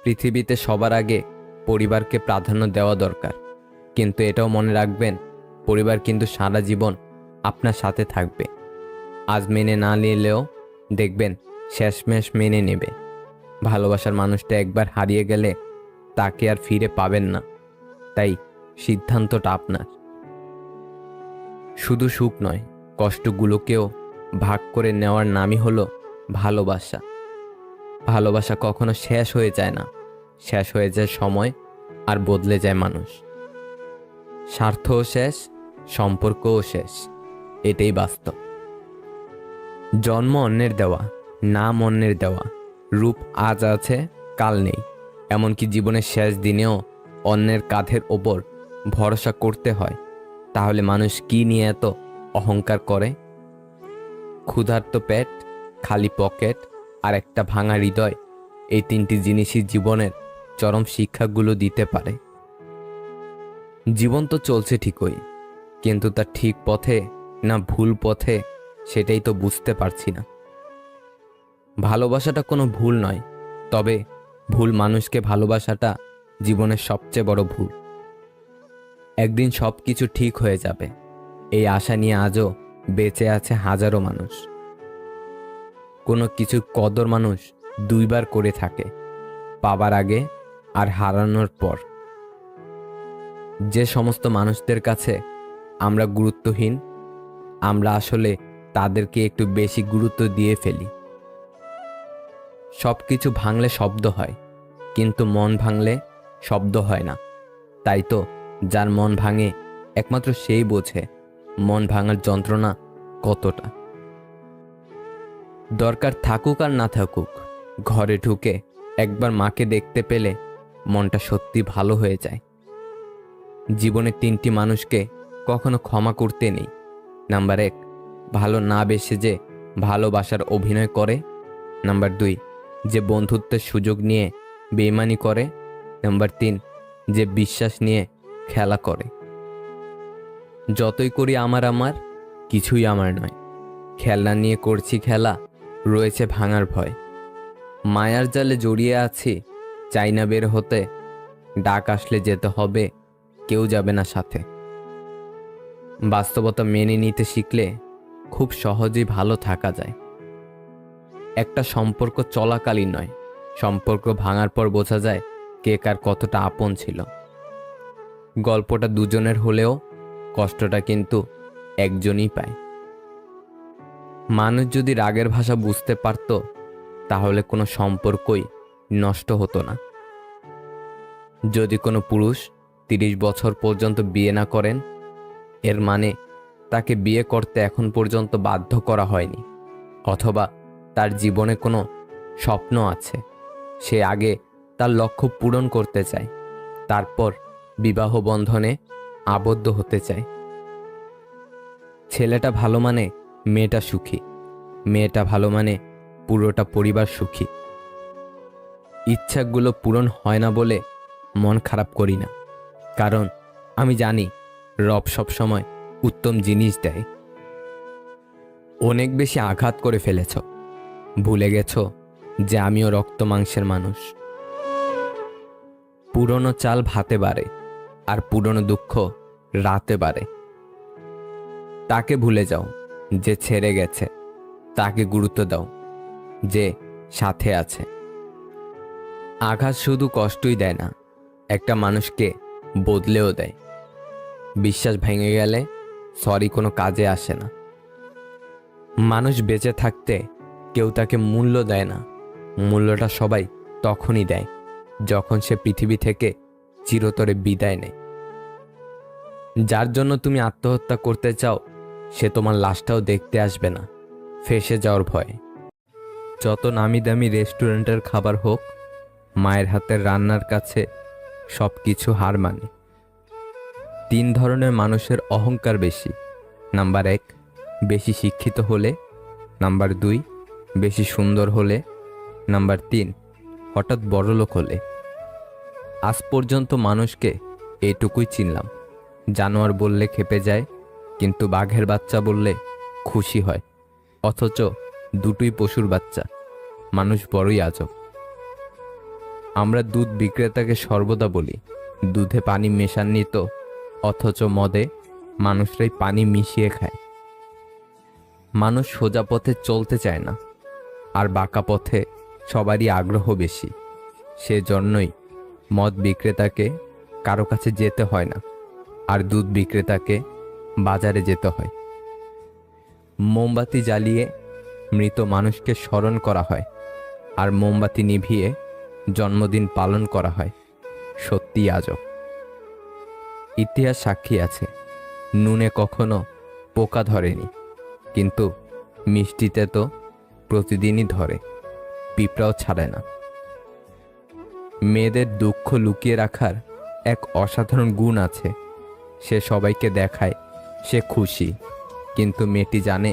[SPEAKER 1] পৃথিবীতে সবার আগে পরিবারকে প্রাধান্য দেওয়া দরকার, কিন্তু এটাও মনে রাখবেন পরিবার কিন্তু সারা জীবন আপনার সাথে থাকবে। আজ মেনে না নিলেও দেখবেন শেষমেশ মেনে নেবে। ভালোবাসার মানুষটা একবার হারিয়ে গেলে তাকে আর ফিরে পাবেন না, তাই সিদ্ধান্তটা আপনার। শুধু সুখ নয়, কষ্টগুলোকেও ভাগ করে নেওয়ার নামই হলো ভালোবাসা। ভালোবাসা কখনো শেষ হয়ে যায় না, শেষ হয়ে যায় সময় আর বদলে যায় মানুষ। স্বার্থও শেষ, সম্পর্কও শেষ, এটাই বাস্তব। জন্ম অন্যের দেওয়া, নাম অন্যের দেওয়া, রূপ আজ আছে কাল নেই, এমনকি জীবনের শেষ দিনেও অন্যের কাঁধের ওপর ভরসা করতে হয়। তাহলে মানুষ কি নিয়ে এত অহংকার করে? ক্ষুধার্ত পেট, খালি পকেট আর একটা ভাঙা হৃদয়, এই তিনটি জিনিসই জীবনের চরম শিক্ষাগুলো দিতে পারে। জীবন তো চলছে ঠিকই, কিন্তু তা ঠিক পথে না ভুল পথে সেটাই তো বুঝতে পারছি না। ভালোবাসাটা কোনো ভুল নয়, তবে ভুল মানুষকে ভালোবাসাটা জীবনের সবচেয়ে বড় ভুল। একদিন সব কিছু ঠিক হয়ে যাবে, এই আশা নিয়ে আজও বেঁচে আছে হাজারো মানুষ। কোনো কিছুর কদর মানুষ দুইবার করে থাকে, পাবার আগে আর হারানোর পর। যে সমস্ত মানুষদের কাছে আমরা গুরুত্বহীন, আমরা আসলে তাদেরকে একটু বেশি গুরুত্ব দিয়ে ফেলি। সব কিছু ভাঙলে শব্দ হয়, কিন্তু মন ভাঙলে শব্দ হয় না। তাই তো যার মন ভাঙে একমাত্র সেই বোঝে মন ভাঙার যন্ত্রণা কতটা। দরকার থাকুক আর না থাকুক, ঘরে ঢুকে একবার মাকে দেখতে পেলে মনটা সত্যি ভালো হয়ে যায়। জীবনে তিনটি মানুষকে কখনো ক্ষমা করতে নেই। নাম্বার 1, ভালো না বেসে যে ভালোবাসার অভিনয় করে। নাম্বার 2, যে বন্ধুত্বের সুযোগ নিয়ে বেইমানি করে। নাম্বার 3, যে বিশ্বাস নিয়ে খেলা করে। যতই করি আমার আমার, কিছুই আমার নয়। খেলনা নিয়ে করছি খেলা, রয়েছে ভাঙার ভয়। মায়ার জালে জড়িয়ে আছি, চাই না বের হতে। ডাক আসলে যেতে হবে, কেউ যাবে না সাথে। বাস্তবতা মেনে নিতে শিখলে খুব সহজেই ভালো থাকা যায়। একটা সম্পর্ক চলাকালীন নয়, সম্পর্ক ভাঙার পর বোঝা যায় কে কার কতটা আপন ছিল। গল্পটা দুজনের হলেও কষ্টটা কিন্তু একজনই পায়। মানুষ যদি রাগের ভাষা বুঝতে পারত, তাহলে কোনো সম্পর্কই নষ্ট হতো না। যদি কোনো পুরুষ 30 বছর পর্যন্ত বিয়ে না করেন, এর মানে তাকে বিয়ে করতে এখন পর্যন্ত বাধ্য করা হয়নি, অথবা তার জীবনে কোনো স্বপ্ন আছে, সে আগে তার লক্ষ্য পূরণ করতে চায়, তারপর বিবাহ বন্ধনে আবদ্ধ হতে চায়। ছেলেটা ভালো মানে মেয়েটা সুখী, মেয়েটা ভালো মানে পুরোটা পরিবার সুখী। ইচ্ছাগুলো পূরণ হয় না বলে মন খারাপ করি না, কারণ আমি জানি রব সব সময় উত্তম জিনিস দেয়। অনেক বেশি আঘাত করে ফেলেছ, ভুলে গেছ যে আমিও রক্ত মাংসের মানুষ। পুরনো চাল ভাতে বাড়ে, আর পুরনো দুঃখ রাতে বাড়ে। তাকে ভুলে যাও যে ছেড়ে গেছে, তাকে গুরুত্ব দাও যে সাথে আছে। আঘাত শুধু কষ্টই দেয় না, একটা মানুষকে বদলেও দেয়। বিশ্বাস ভেঙে গেলে সরি কোনো কাজে আসে না। মানুষ বেঁচে থাকতে কেউ তাকে মূল্য দেয় না, মূল্যটা সবাই তখনই দেয় যখন সে পৃথিবী থেকে চিরতরে বিদায় নেয়। যার জন্য তুমি আত্মহত্যা করতে চাও, সে তোমার লাশটাও দেখতে আসবে না, ফেঁসে যাওয়ার ভয়ে। যত নামি দামি রেস্টুরেন্টের খাবার হোক, মায়ের হাতের রান্নার কাছে সব কিছু হার মানে। 3 ধরনের মানুষের অহংকার বেশি। নাম্বার 1, বেশি শিক্ষিত হলে। নাম্বার 2, বেশি সুন্দর হলে। নাম্বার 3, হঠাৎ বড়লোক হলে। আজ পর্যন্ত মানুষকে এইটুকুই চিনলাম। জানোয়ার বললে খেপে যায়, কিন্তু বাঘের বাচ্চা বললে খুশি হয়। অথচ দুটোই পশুর বাচ্চা। মানুষ বড়ই আজব। আমরা দুধ বিক্রেতাকে সর্বদা বলি দুধে পানি মেশাননি তো, অথচ মদে মানুষরাই পানি মিশিয়ে খায়। মানুষ সোজা পথে চলতে চায় না, আর বাঁকা পথে সবারই আগ্রহ বেশি। সেজন্যই মদ বিক্রেতাকে কারো কাছে যেতে হয় না, আর দুধ বিক্রেতাকে বাজারে যেতে হয়। মোমবাতি জ্বালিয়ে মৃত মানুষকে স্মরণ করা হয়, আর মোমবাতি নিভিয়ে জন্মদিন পালন করা হয়। সত্যি আজব। ইতিহাস সাক্ষী আছে, নুনে কখনো পোকা ধরেনি, কিন্তু মিষ্টিতে তো প্রতিদিনই ধরে, পিঁপড়াও ছাড়ে না। মেয়েদের দুঃখ লুকিয়ে রাখার এক অসাধারণ গুণ আছে। সে সবাইকে দেখায় সে খুশি, কিন্তু মেয়েটি জানে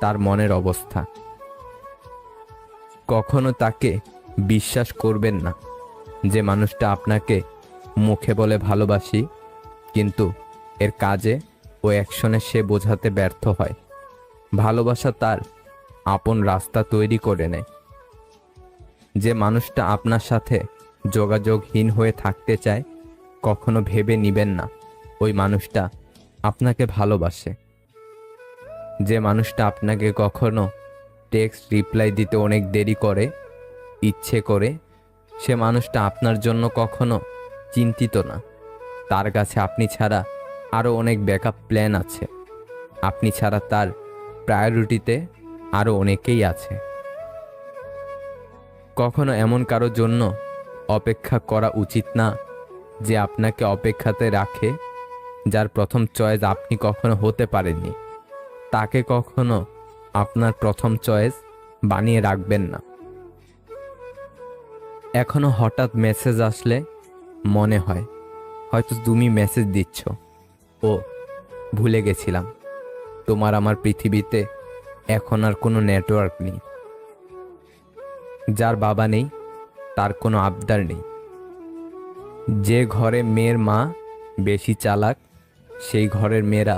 [SPEAKER 1] তার মনের অবস্থা। কখনো তাকে বিশ্বাস করবেন না, যে মানুষটা আপনাকে মুখে বলে ভালোবাসি, কিন্তু এর কাজে ও অ্যাকশনে সে বোঝাতে ব্যর্থ হয়। ভালোবাসা তার আপন রাস্তা তৈরি করে নেয়। যে মানুষটা আপনার সাথে যোগাযোগহীন হয়ে থাকতে চায়, কখনো ভেবে নিবেন না ওই মানুষটা আপনাকে ভালোবাসে। যে মানুষটা আপনাকে কখনো টেক্সট রিপ্লাই দিতে অনেক দেরি করে ইচ্ছে করে, সে মানুষটা আপনার জন্য কখনো চিন্তিত না। তার কাছে আপনি ছাড়া আরও অনেক ব্যাকআপ প্ল্যান আছে। আপনি ছাড়া তার প্রায়োরিটিতে আরও অনেকেই আছে। কখনো এমন কারোর জন্য অপেক্ষা করা উচিত না যে আপনাকে অপেক্ষাতে রাখে। যার প্রথম চয়েস আপনি কখনো হতে পারেননি, তাকে কখনো আপনার প্রথম চয়েস বানিয়ে রাখবেন না। এখনো হঠাৎ মেসেজ আসলে মনে হয় হয়তো তুমি মেসেজ দিচ্ছ, ও ভুলে গেছিলাম, তোমার আমার পৃথিবীতে এখন আর কোনো নেটওয়ার্ক নেই। যার বাবা নেই তার কোনো আবদার নেই। যে ঘরে মেয়ের মা বেশি চালাক, সেই ঘরের মেয়েরা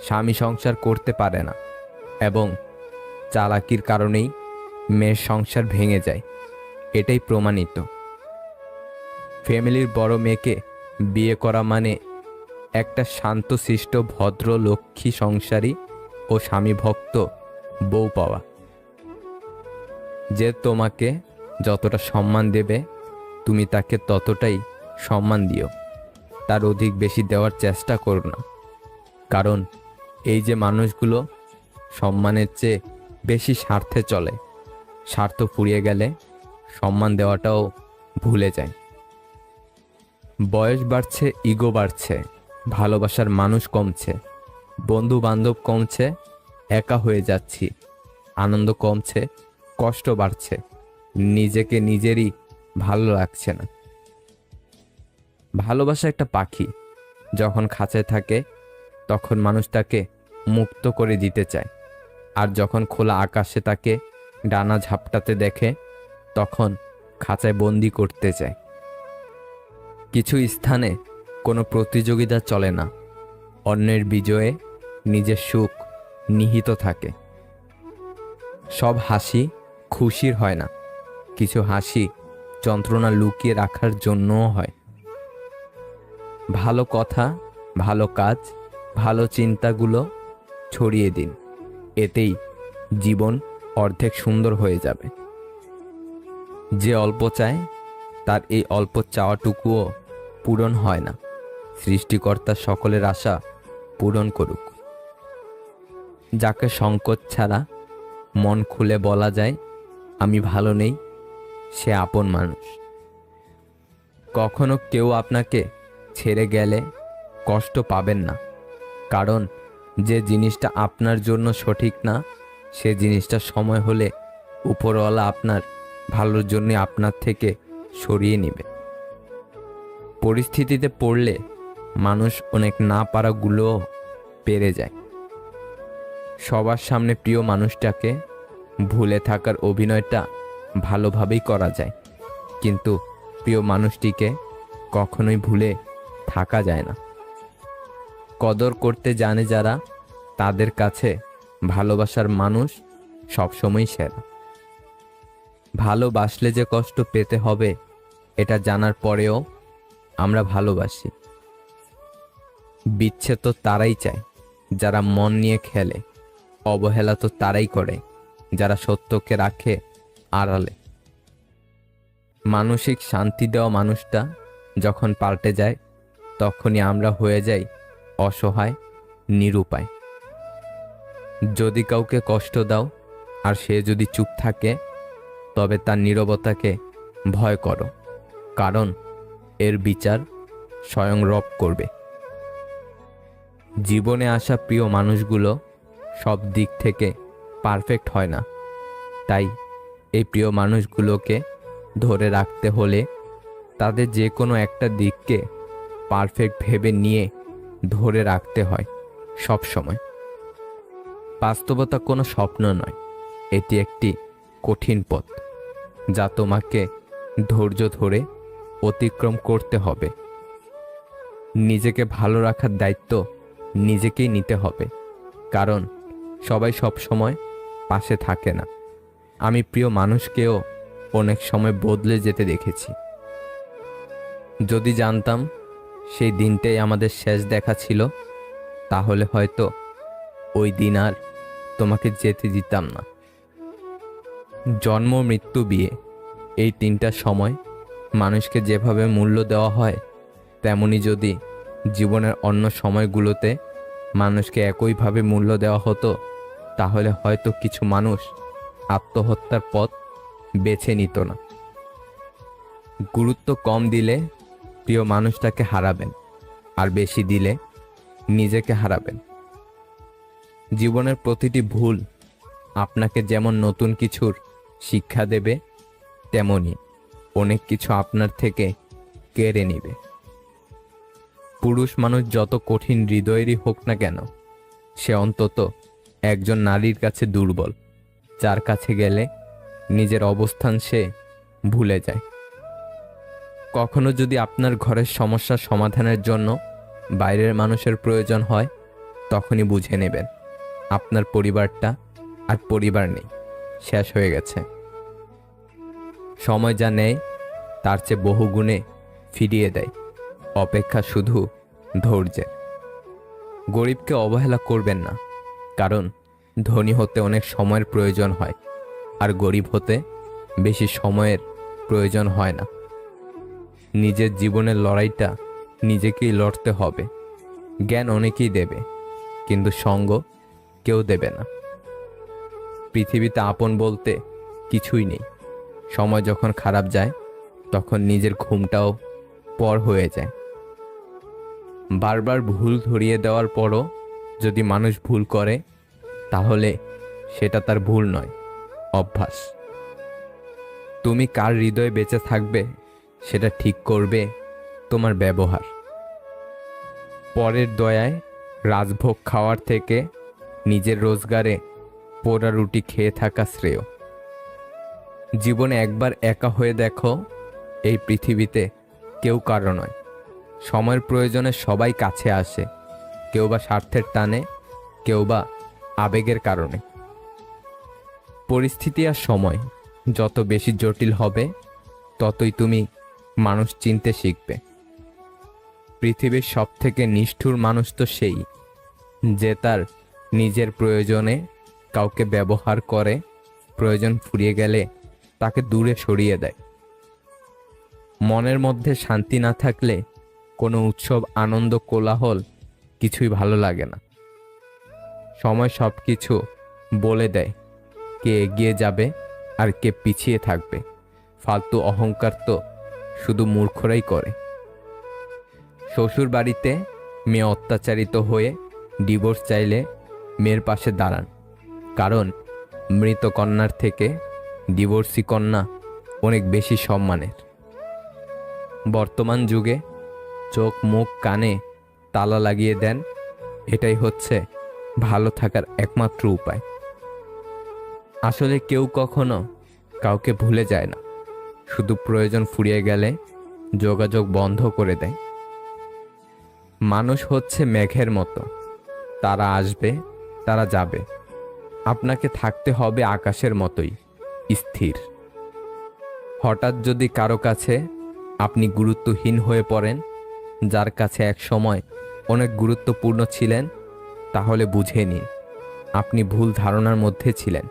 [SPEAKER 1] স্বামী সংসার করতে পারে না, এবং চালাকির কারণেই মেয়ের সংসার ভেঙে যায়। এটাই প্রমাণিত। ফ্যামিলির বড় মেয়েকে বিয়ে করা মানে একটা শান্তশিষ্ট ভদ্র লক্ষ্মী সংসারী ও স্বামী ভক্ত বউ পাওয়া। যে তোমাকে যতটা সম্মান দেবে, তুমি তাকে ততটাই সম্মান দিও। তার অধিক বেশি দেওয়ার চেষ্টা করো না, কারণ এই যে মানুষগুলো সম্মানের চেয়ে বেশি স্বার্থে চলে, স্বার্থ ফুরিয়ে গেলে সম্মান দেওয়াটাও ভুলে যায়। বয়স বাড়ছে, ইগো বাড়ছে, ভালোবাসার মানুষ কমছে, বন্ধু বান্ধব কমছে, একা হয়ে যাচ্ছি, আনন্দ কমছে, কষ্ট বাড়ছে, নিজেকে নিজেরই ভালো লাগছে না। ভালোবাসা একটা পাখি, যখন খাঁচায় থাকে তখন মানুষ তাকে মুক্ত করে দিতে চায়, আর যখন খোলা আকাশে তাকে ডানা ঝাপটাতে দেখে তখন খাঁচায় বন্দি করতে চায়। কিছু স্থানে কোনো প্রতিযোগিতা চলে না, অন্যের বিজয়ে নিজের সুখ নিহিত থাকে। সব হাসি খুশির হয় না, কিছু হাসি যন্ত্রণা লুকিয়ে রাখার জন্যও হয়। ভালো কথা, ভালো কাজ, ভালো চিন্তাগুলো ছড়িয়ে দিন, এতেই জীবন অর্ধেক সুন্দর হয়ে যাবে। যে অল্প চায় তার এই অল্প চাওয়াটুকুও পূরণ হয় না। সৃষ্টিকর্তা সকলের আশা পূরণ করুক। যাকে সংকোচ ছাড়া মন খুলে বলা যায় আমি ভালো নেই, সে আপন মানুষ। কখনো কেউ আপনাকে ছেড়ে গেলে কষ্ট পাবেন না, কারণ যে জিনিসটা আপনার জন্য সঠিক না, সে জিনিসটা সময় হলে উপরওয়ালা আপনার ভালোর জন্য আপনার থেকে সরিয়ে নেবে। পরিস্থিতিতে পড়লে মানুষ অনেক না পারাগুলোও পেরে যায়। সবার সামনে প্রিয় মানুষটাকে ভুলে থাকার অভিনয়টা ভালোভাবেই করা যায়, কিন্তু প্রিয় মানুষটিকে কখনোই ভুলে থাকা যায় না। কদর করতে জানে যারা, তাদের কাছে ভালোবাসার মানুষ সবসময় সেরা। ভালোবাসলে যে কষ্ট পেতে হবে এটা জানার পরেও আমরা ভালোবাসি। বিচ্ছেদ তো তারাই চায় যারা মন নিয়ে খেলে, অবহেলা তো তারাই করে যারা সত্যকে রাখে আড়ালে। মানসিক শান্তি দেওয়া মানুষটা যখন পাল্টে যায়, তখনই আমরা হয়ে যাই অসহায়, নিরুপায়। যদি কাউকে কষ্ট দাও আর সে যদি চুপ থাকে, তবে তার নীরবতাকে ভয় করো, কারণ এর বিচার স্বয়ং রব করবে। জীবনে আসা প্রিয় মানুষগুলো সব দিক থেকে পারফেক্ট হয় না, তাই এই প্রিয় মানুষগুলোকে ধরে রাখতে হলে তাদের যে কোনো একটা দিককে পারফেক্ট ভেবে নিয়ে ধরে রাখতে হয় সব সময়। বাস্তবতা কোনো স্বপ্ন নয়, এটি একটি কঠিন পথ যা তোমাকে ধৈর্য ধরে অতিক্রম করতে হবে। নিজেকে ভালো রাখার দায়িত্ব নিজেকেই নিতে হবে, কারণ সবাই সব সময় পাশে থাকে না। আমি প্রিয় মানুষকেও অনেক সময় বদলে যেতে দেখেছি। যদি জানতাম সেই দিনটাই আমাদের শেষ দেখা ছিল, তাহলে হয়তো ওই দিন আর তোমাকে যেতে দিতাম না। জন্ম, মৃত্যু, বিয়ে, এই তিনটা সময় মানুষকে যেভাবে মূল্য দেওয়া হয়, তেমনি যদি জীবনের অন্য সময়গুলোতে মানুষকে একইভাবে মূল্য দেওয়া হতো, তাহলে হয়তো কিছু মানুষ আত্মহত্যার পথ বেছে নিত না। গুরুত্ব কম দিলে প্রিয় মানুষটাকে হারাবেন, আর বেশি দিলে নিজেকে হারাবেন। জীবনের প্রতিটি ভুল আপনাকে যেমন নতুন কিছুর শিক্ষা দেবে, তেমনি অনেক কিছু আপনার থেকে কেড়ে নেবে। পুরুষ মানুষ যত কঠিন হৃদয়েরই হোক না কেন, সে অন্তত একজন নারীর কাছে দুর্বল, যার কাছে গেলে নিজের অবস্থান সে ভুলে যায়। কখনো যদি আপনার ঘরের সমস্যার সমাধানের জন্য বাইরের মানুষের প্রয়োজন হয়, তখনই বুঝে নেবেন আপনার পরিবারটা আর পরিবার নেই, শেষ হয়ে গেছে। সময় যা নেয় তার চেয়ে বহুগুণে ফিরিয়ে দেয়, অপেক্ষা শুধু ধৈর্যের। গরিবকে অবহেলা করবেন না, কারণ ধনী হতে অনেক সময়ের প্রয়োজন হয়, আর গরিব হতে বেশি সময়ের প্রয়োজন হয় না। নিজের জীবনের লড়াইটা নিজেকেই লড়তে হবে। জ্ঞান অনেকেই দেবে, কিন্তু সঙ্গ কেউ দেবে না। পৃথিবীতে আপন বলতে কিছুই নেই। সময় যখন খারাপ যায়, তখন নিজের ঘুমটাও পর হয়ে যায়। বারবার ভুল ধরিয়ে দেওয়ার পরও যদি মানুষ ভুল করে, তাহলে সেটা তার ভুল নয়, অভ্যাস। তুমি কার হৃদয়ে বেঁচে থাকবে সেটা ঠিক করবে তোমার ব্যবহার। পরের দয়ায় রাজভোগ খাওয়ার থেকে নিজের রোজগারে পোড়া রুটি খেয়ে থাকা শ্রেয়। জীবনে একবার একা হয়ে দেখো, এই পৃথিবীতে কেউ কারো নয়। সময়ের প্রয়োজনে সবাই কাছে আসে, কেউ বা স্বার্থের টানে, কেউ বা আবেগের কারণে। পরিস্থিতি আর সময় যত বেশি জটিল হবে, ততই তুমি মানুষ চিনতে শিখবে। পৃথিবীর সবথেকে নিষ্ঠুর মানুষ তো সেই, যে তার নিজের প্রয়োজনে কাউকে ব্যবহার করে, প্রয়োজন ফুরিয়ে গেলে তাকে দূরে সরিয়ে দেয়। মনের মধ্যে শান্তি না থাকলে কোনো উৎসব, আনন্দ, কোলাহল কিছুই ভালো লাগে না। সময় সব কিছু বলে দেয়, কে এগিয়ে যাবে আর কে পিছিয়ে থাকবে। ফালতু অহংকার তো শুধু মূর্খরাই করে। শ্বশুর বাড়িতে মেয়ে অত্যাচারিত হয়ে ডিভোর্স চাইলে মেয়ের পাশে দাঁড়ান, কারণ মৃত কন্যার থেকে ডিভোর্সি কন্যা অনেক বেশি সম্মানের। বর্তমান যুগে চোখ, মুখ, কানে তালা লাগিয়ে দেন, এটাই হচ্ছে ভালো থাকার একমাত্র উপায়। আসলে কেউ কখনো কাউকে ভুলে যায় না, শুধু প্রয়োজন ফুরিয়ে গেলে যোগাযোগ বন্ধ করে দেয়। মানুষ হচ্ছে মেঘের মতো, তারা আসবে, তারা যাবে। আপনাকে থাকতে হবে আকাশের মতোই স্থির। হঠাৎ যদি কারো কাছে আপনি গুরুত্বহীন হয়ে পড়েন, যার কাছে এক সময় অনেক গুরুত্বপূর্ণ ছিলেন, তাহলে বুঝে নিন আপনি ভুল ধারণার মধ্যে ছিলেন।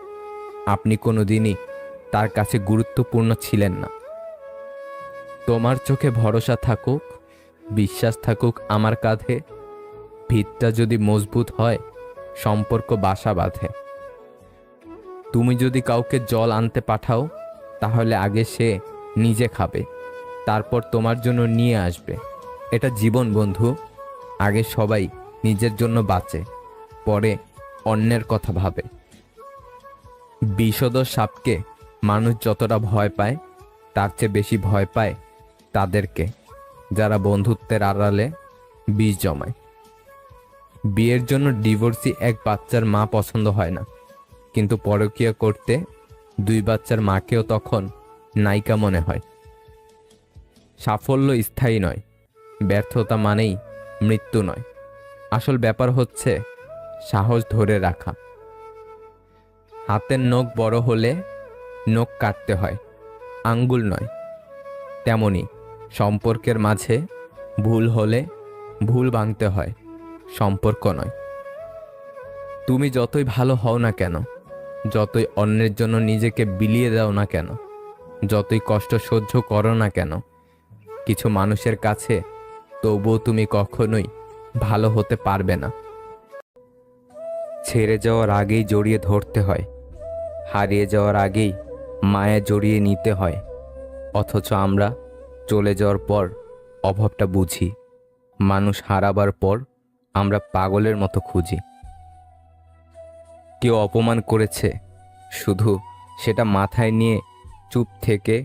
[SPEAKER 1] আপনি কোনোদিনই তার কাছে গুরুত্বপূর্ণ ছিলেন না। তোমার চোখে ভরসা থাকুক, বিশ্বাস থাকুক আমার কাঁধে। ভিতটা যদি মজবুত হয়, সম্পর্ক বাসা বাঁধে। তুমি যদি কাউকে জল আনতে পাঠাও, তাহলে আগে সে নিজে খাবে, তারপর তোমার জন্য নিয়ে আসবে। এটা জীবন বন্ধু। আগে সবাই নিজের জন্য বাঁচে, পরে অন্যের কথা ভাবে। বিষধর সাপকে মানুষ যতটা ভয় পায়, তার চেয়ে বেশি ভয় পায় তাদেরকে যারা বন্ধুত্বের আড়ালে বিষ জমায়। বিয়ের জন্য ডিভোর্সি এক বাচ্চার মা পছন্দ হয় না, কিন্তু পরকীয়া করতে 2 বাচ্চার মাকেও তখন নায়িকা মনে হয়। সাফল্য স্থায়ী নয়, ব্যর্থতা মানেই মৃত্যু নয়। আসল ব্যাপার হচ্ছে সাহস ধরে রাখা। হাতের নখ বড় হলে নখ কাটতে হয়, আঙ্গুল নয়। তেমনি সম্পর্কের মাঝে ভুল হলে ভুল ভাঙতে হয়, সম্পর্ক নয়। তুমি যতই ভালো হও না কেন, যতই অন্যের জন্য নিজেকে বিলিয়ে দাও না কেন, যতই কষ্ট সহ্য করো না কেন, কিছু মানুষের কাছে তবুও তুমি কখনোই ভালো হতে পারবে না। ছেড়ে যাওয়ার আগেই জড়িয়ে ধরতে হয়, হারিয়ে যাওয়ার আগেই মায়া জড়িয়ে নিতে হয়। অথচ আমরা চলে যাওয়ার পর অভাবটা বুঝি, মানুষ হারাবার পর আমরা পাগলের মতো খুঁজি। কেউ অপমান করেছে, শুধু সেটা মাথায় নিয়ে চুপ থেকে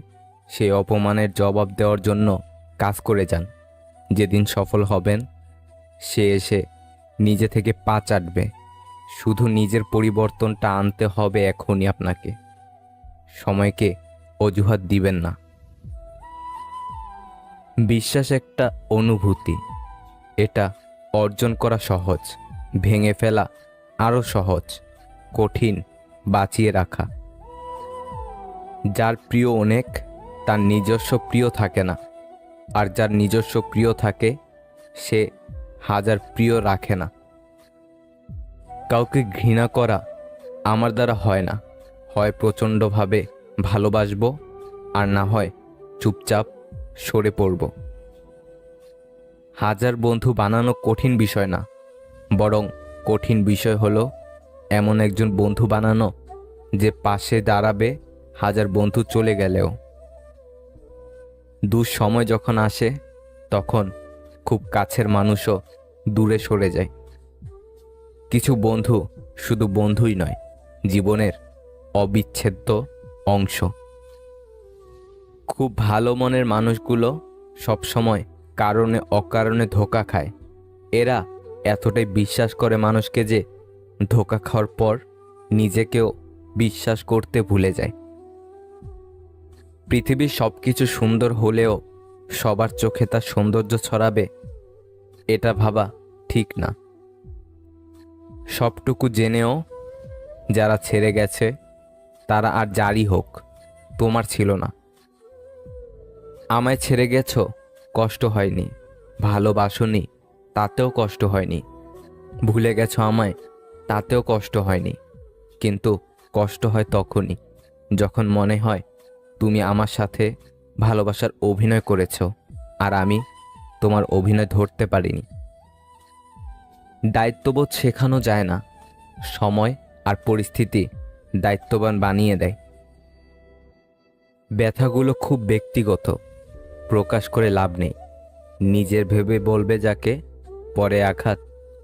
[SPEAKER 1] সেই অপমানের জবাব দেওয়ার জন্য কাজ করে যান। যেদিন সফল হবেন, সে এসে নিজে থেকে পা চাটবে। শুধু নিজের পরিবর্তনটা আনতে হবে এখনই আপনাকে। সময়কে অজুহাত দিবেন না। বিশ্বাস একটা অনুভূতি, এটা অর্জন করা সহজ, ভেঙে ফেলা আরও সহজ, কঠিন বাঁচিয়ে রাখা। যার প্রিয় অনেক, তার নিজস্ব প্রিয় থাকে না। আর যার নিজস্ব প্রিয় থাকে, সে হাজার প্রিয় রাখে না। কাউকে ঘৃণা করা আমার দ্বারা হয় না। হয় প্রচণ্ডভাবে ভালোবাসবো, আর না হয় চুপচাপ সরে পড়ব। হাজার বন্ধু বানানো কঠিন বিষয় না, বরং কঠিন বিষয় হলো এমন একজন বন্ধু বানানো যে পাশে দাঁড়াবে হাজার বন্ধু চলে গেলেও। দুঃসময় যখন আসে, তখন খুব কাছের মানুষও দূরে সরে যায়। কিছু বন্ধু শুধু বন্ধুই নয়, জীবনের অবিচ্ছেদ্য অংশ। খুব ভালো মনের মানুষগুলো সবসময় কারণে অকারণে ধোঁকা খায়। এরা এতটাই বিশ্বাস করে মানুষকে যে ধোঁকা খাওয়ার পর নিজেকেও বিশ্বাস করতে ভুলে যায়। পৃথিবীর সব কিছু সুন্দর হলেও সবার চোখে তার সৌন্দর্য ছড়াবে, এটা ভাবা ঠিক না। সবটুকু জেনেও যারা ছেড়ে গেছে, তারা আর যারই হোক, তোমার ছিল না। আমায় ছেড়ে গেছো, কষ্ট হয়নি। ভালোবাসোনি, তাতেও কষ্ট হয়নি। ভুলে গেছো আমায়, তাতেও কষ্ট হয়নি। কিন্তু কষ্ট হয় তখনই যখন মনে হয় তুমি আমার সাথে ভালোবাসার অভিনয় করেছো, আর আমি তোমার অভিনয় ধরতে পারিনি। দায়িত্ববোধ শেখানো যায় না, সময় আর পরিস্থিতি দায়িত্ববান বানিয়ে দেয়। ব্যথাগুলো খুব ব্যক্তিগত, প্রকাশ করে লাভ নেই। নিজের ভেবে বলবে যাকে, পরে আঘাত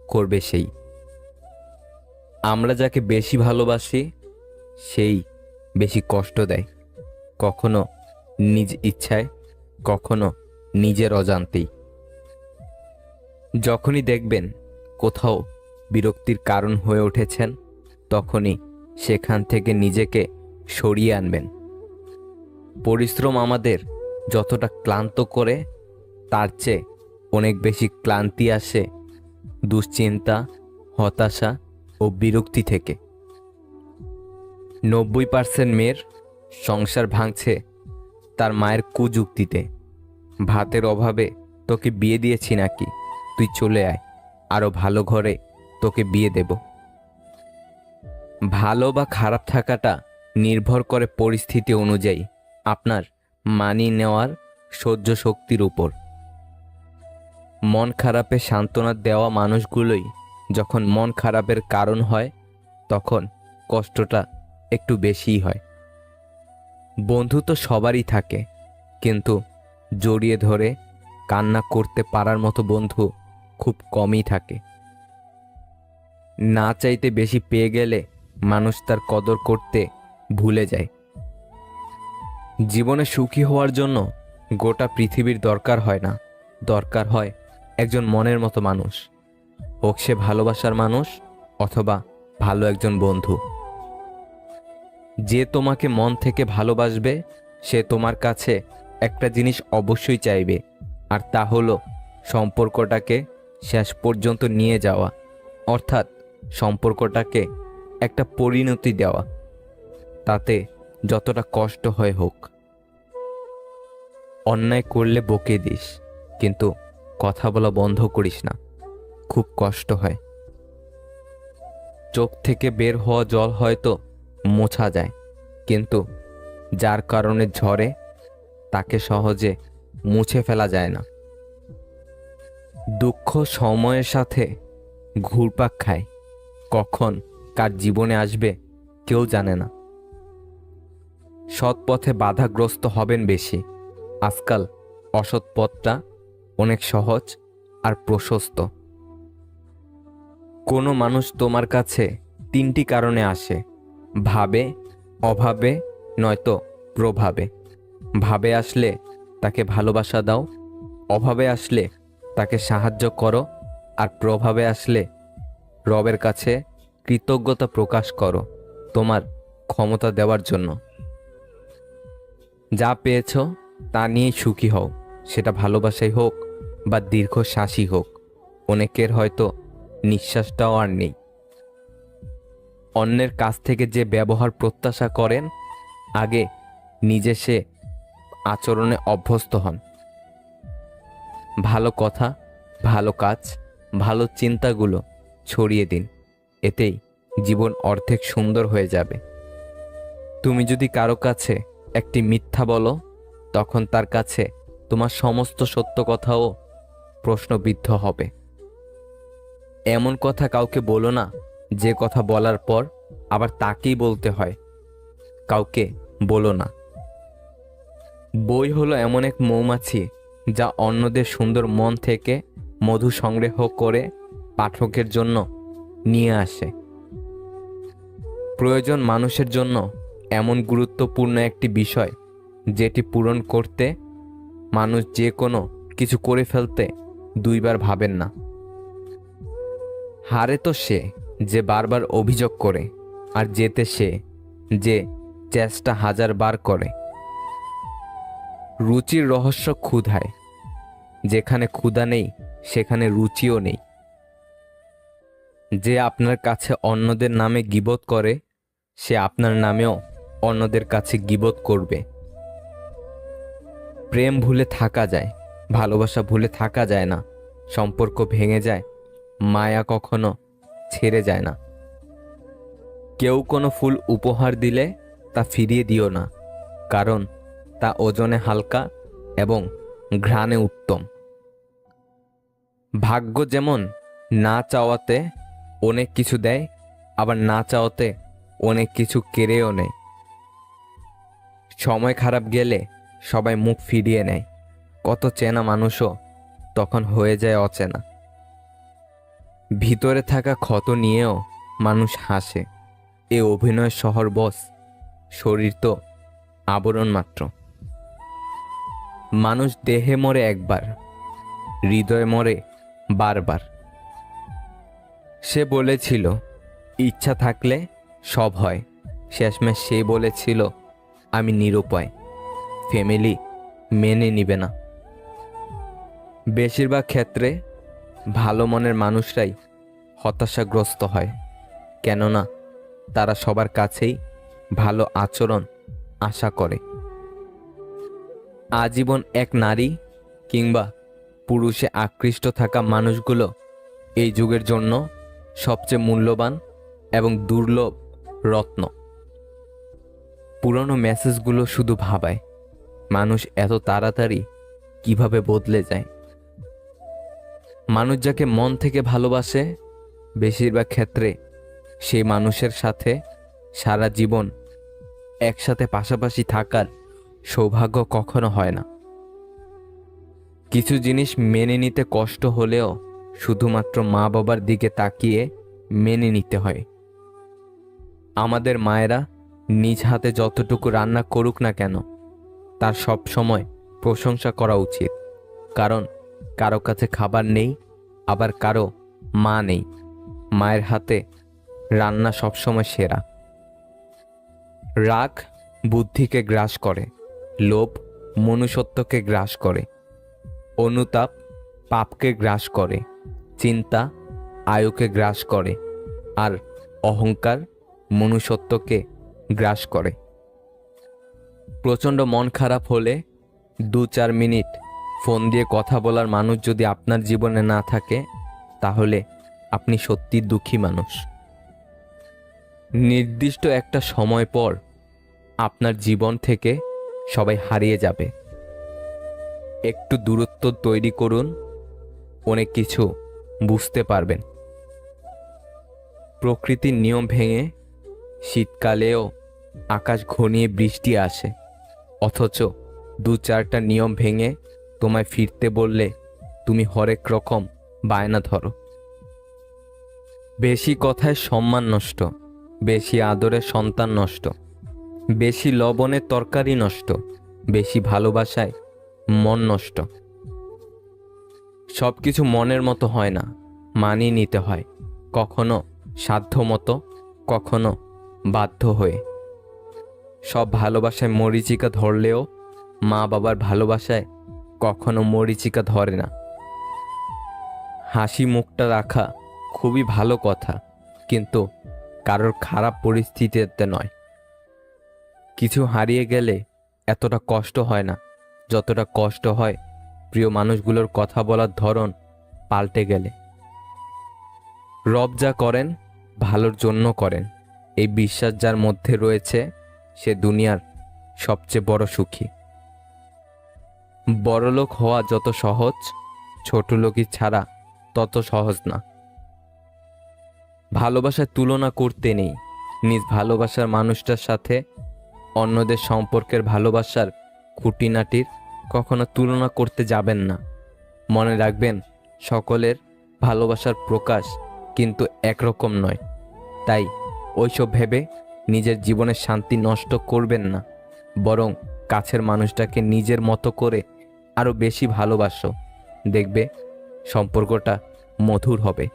[SPEAKER 1] করবে সেই। আমরা যাকে বেশি ভালোবাসি, সেই বেশি কষ্ট দেয়, কখনো নিজ ইচ্ছায়, কখনো নিজের অজান্তেই। যখনই দেখবেন কোথাও বিরক্তির কারণ হয়ে উঠেছেন, তখনই সেখান থেকে নিজেকে সরিয়ে আনবেন। পরিশ্রম আমাদের যতটা ক্লান্ত করে, তার চেয়ে অনেক বেশি ক্লান্তি আসে দুশ্চিন্তা, হতাশা ও বিরক্তি থেকে। 90% মেয়ের সংসার ভাঙছে তার মায়ের কুযুক্তিতে। ভাতের অভাবে তোকে বিয়ে দিয়েছি নাকি, তুই চলে আয়, আরো ভালো ঘরে তোকে বিয়ে দেব। ভালো বা খারাপ থাকাটা নির্ভর করে পরিস্থিতি অনুযায়ী আপনার মানিয়ে নেওয়ার সহ্য শক্তির উপর। মন খারাপে সান্ত্বনা দেওয়া মানুষগুলোই যখন মন খারাপের কারণ হয় তখন কষ্টটা একটু বেশিই হয়। বন্ধু তো সবারই থাকে, কিন্তু জড়িয়ে ধরে কান্না করতে পারার মতো বন্ধু খুব কমই থাকে। না চাইতে বেশি পেয়ে গেলে মানুষ তার কদর করতে ভুলে যায়। জীবনে সুখী হওয়ার জন্য গোটা পৃথিবীর দরকার হয় না, দরকার হয় একজন মনের মতো মানুষ, হোক সে ভালোবাসার মানুষ অথবা ভালো একজন বন্ধু। যে তোমাকে মন থেকে ভালোবাসবে সে তোমার কাছে একটা জিনিস অবশ্যই চাইবে, আর তা হলো সম্পর্কটাকে শেষ পর্যন্ত নিয়ে যাওয়া, অর্থাৎ সম্পর্কটাকে একটা পরিণতি দেওয়া, তাতে যতটা কষ্ট হয় হোক। অন্যায় করলে বকে দিস, কিন্তু কথা বলা বন্ধ করিস না, খুব কষ্ট হয়। চোখ থেকে বের হওয়া জল হয়তো মোছা যায়, কিন্তু যার কারণে ঝরে তাকে সহজে মুছে ফেলা যায় না। দুঃখ সময়ের সাথে ঘুরপাক খায়, কখন কার জীবনে আসবে কেউ জানে না। সৎ পথে বাধাগ্রস্ত হবেন বেশি, আজকাল অসৎ পথটা অনেক সহজ আর প্রশস্ত। কোনো মানুষ তোমার কাছে 3টি কারণে আসে: ভাবে, অভাবে, নয়তো প্রভাবে। ভাবে আসলে তাকে ভালোবাসা দাও, অভাবে আসলে তাকে সাহায্য করো, আর প্রভাবে আসলে রবের কাছে কৃতজ্ঞতা প্রকাশ করো তোমার ক্ষমতা দেওয়ার জন্য। যা পেয়েছ তা নিয়ে সুখী হও, সেটা ভালোবাসাই হোক বা দীর্ঘশ্বাসই হোক। অনেকের হয়তো নিঃশ্বাসটাও আর নেই। অন্যের কাছ থেকে যে ব্যবহার প্রত্যাশা করেন, আগে নিজে সে আচরণে অভ্যস্ত হন। ভালো কথা, ভালো কাজ, ভালো চিন্তাগুলো ছড়িয়ে দিন, এতেই জীবন অর্ধেক সুন্দর হয়ে যাবে। তুমি যদি কারো কাছে একটি মিথ্যা বলো, তখন তার কাছে তোমার সমস্ত সত্য কথাও প্রশ্নবিদ্ধ হবে। এমন কথা কাউকে বলো না যে কথা বলার পর আবার তাকেই বলতে হয়। কাউকে বলো না। বই হলো এমন এক মৌমাছি যা অন্যদের সুন্দর মন থেকে মধু সংগ্রহ করে পাঠকের জন্য নিয়ে আসে। প্রয়োজন মানুষের জন্য এমন গুরুত্বপূর্ণ একটি বিষয় যেটি পূরণ করতে মানুষ যে কোনো কিছু করে ফেলতে দুইবার ভাবেন না। হারে তো সে যে বারবার অভিযোগ করে, আর জেতে সে যে চেষ্টা 1000 বার করে। রুচির রহস্য ক্ষুধায়, যেখানে ক্ষুধা নেই সেখানে রুচিও নেই। যে আপনার কাছে অন্যদের নামে গীবত করে সে আপনার নামেও অন্যদের কাছে গীবত করবে। প্রেম ভুলে থাকা যায়, ভালোবাসা ভুলে থাকা যায় না। সম্পর্ক ভেঙে যায়, মায়া কখনো ছেড়ে যায় না। কেউ কোনো ফুল উপহার দিলে তা ফিরিয়ে দিও না, কারণ তা ওজনে হালকা এবং ঘ্রাণে উত্তম। ভাগ্য যেমন না চাওয়াতে অনেক কিছু দেয়, আবার না চাওয়াতে অনেক কিছু কেড়েও নেয়। সময় খারাপ গেলে সবাই মুখ ফিরিয়ে নেয়, কত চেনা মানুষও তখন হয়ে যায় অচেনা। ভিতরে থাকা ক্ষত নিয়েও মানুষ হাসে, এ অভিনয় শহর বস, শরীর তো আবরণ মাত্র। মানুষ দেহে মরে একবার, হৃদয়ে মরে বারবার। সে বলেছিল ইচ্ছা থাকলে সব হয়, শেষমেশ সে বলেছিল আমি নিরুপায়, ফ্যামিলি মেনে নিবে না। বেশিরভাগ ক্ষেত্রে ভালো মনের মানুষরাই হতাশাগ্রস্ত হয়, কেননা তারা সবার কাছেই ভালো আচরণ আশা করে। আজীবন এক নারী কিংবা পুরুষে আকৃষ্ট থাকা মানুষগুলো এই যুগের জন্য সবচেয়ে মূল্যবান এবং দুর্লভ রত্ন। পুরনো মেসেজগুলো শুধু ভাবায় মানুষ এত তাড়াতাড়ি কিভাবে বদলে যায়। মানুষ যাকে মন থেকে ভালোবাসে, বেশিরভাগ ক্ষেত্রে সেই মানুষের সাথে সারা জীবন একসাথে পাশাপাশি থাকার সৌভাগ্য কখনো হয় না। কিছু জিনিস মেনে নিতে কষ্ট হলেও শুধুমাত্র মা বাবার দিকে তাকিয়ে মেনে নিতে হয়। আমাদের মায়েরা নিজ হাতে যতটুকু রান্না করুক না কেন, তার সব সময় প্রশংসা করা উচিত, কারণ কারো কাছে খাবার নেই, আবার কারো মা নেই। মায়ের হাতে রান্না সবসময় সেরা। রাগ বুদ্ধিকে গ্রাস করে, লোভ মনুষ্যত্বকে গ্রাস করে, অনুতাপ পাপকে গ্রাস করে, চিন্তা আয়ুকে গ্রাস করে, আর অহংকার মনুষ্যত্বকে গ্রাস করে। প্রচণ্ড মন খারাপ হলে 2-4 মিনিট ফোন দিয়ে কথা বলার মানুষ যদি আপনার জীবনে না থাকে, তাহলে আপনি সত্যি দুঃখী মানুষ। নির্দিষ্ট একটা সময় পর আপনার জীবন থেকে সবাই হারিয়ে যাবে। একটু দূরত্ব তৈরি করুন, অনেক কিছু বুঝতে পারবেন। প্রকৃতির নিয়ম ভেঙে শীতকালেও আকাশ ঘনিয়ে বৃষ্টি আসে, অথচ 2-4টা নিয়ম ভেঙে তোমায় ফিরতে বললে তুমি হরেক রকম বায়না ধরো। বেশি কথায় সম্মান নষ্ট, বেশি আদরে সন্তান নষ্ট, বেশি লবণে তরকারি নষ্ট, বেশি ভালোবাসায় মন নষ্ট। সব কিছু মনের মতো হয় না, মানিয়ে নিতে হয়, কখনো সাধ্য মতো, কখনো বাধ্য হয়ে। সব ভালোবাসায় মরীচিকা ধরলেও মা বাবার ভালোবাসায় কখনো মরীচিকা ধরে না। হাসি মুখটা রাখা খুবই ভালো কথা, কিন্তু কারোর খারাপ পরিস্থিতিতে নয়। কিছু হারিয়ে গেলে এতটা কষ্ট হয় না যতটা কষ্ট হয় প্রিয় মানুষগুলোর কথা বলার ধরন পাল্টে গেলে। রব যা করেন ভালোর জন্য করেন, এই বিশ্বাস যার মধ্যে রয়েছে সে দুনিয়ার সবচেয়ে বড় সুখী। বড়লোক হওয়া যত সহজ, ছোটলোকই ছাড়া তত সহজ না। ভালোবাসার তুলনা করতে নেই, নিজ ভালোবাসার মানুষটার সাথে অন্যদের সম্পর্কের ভালোবাসার খুঁটিনাটির কখনো তুলনা করতে যাবেন না। মনে রাখবেন, সকলের ভালোবাসার প্রকাশ কিন্তু একরকম নয়। তাই ওইসব ভেবে নিজের জীবনের শান্তি নষ্ট করবেন না, বরং কাছের মানুষটাকে নিজের মতো করে আরো বেশি ভালোবাসো। দেখবে সম্পর্কটা মধুর হবে।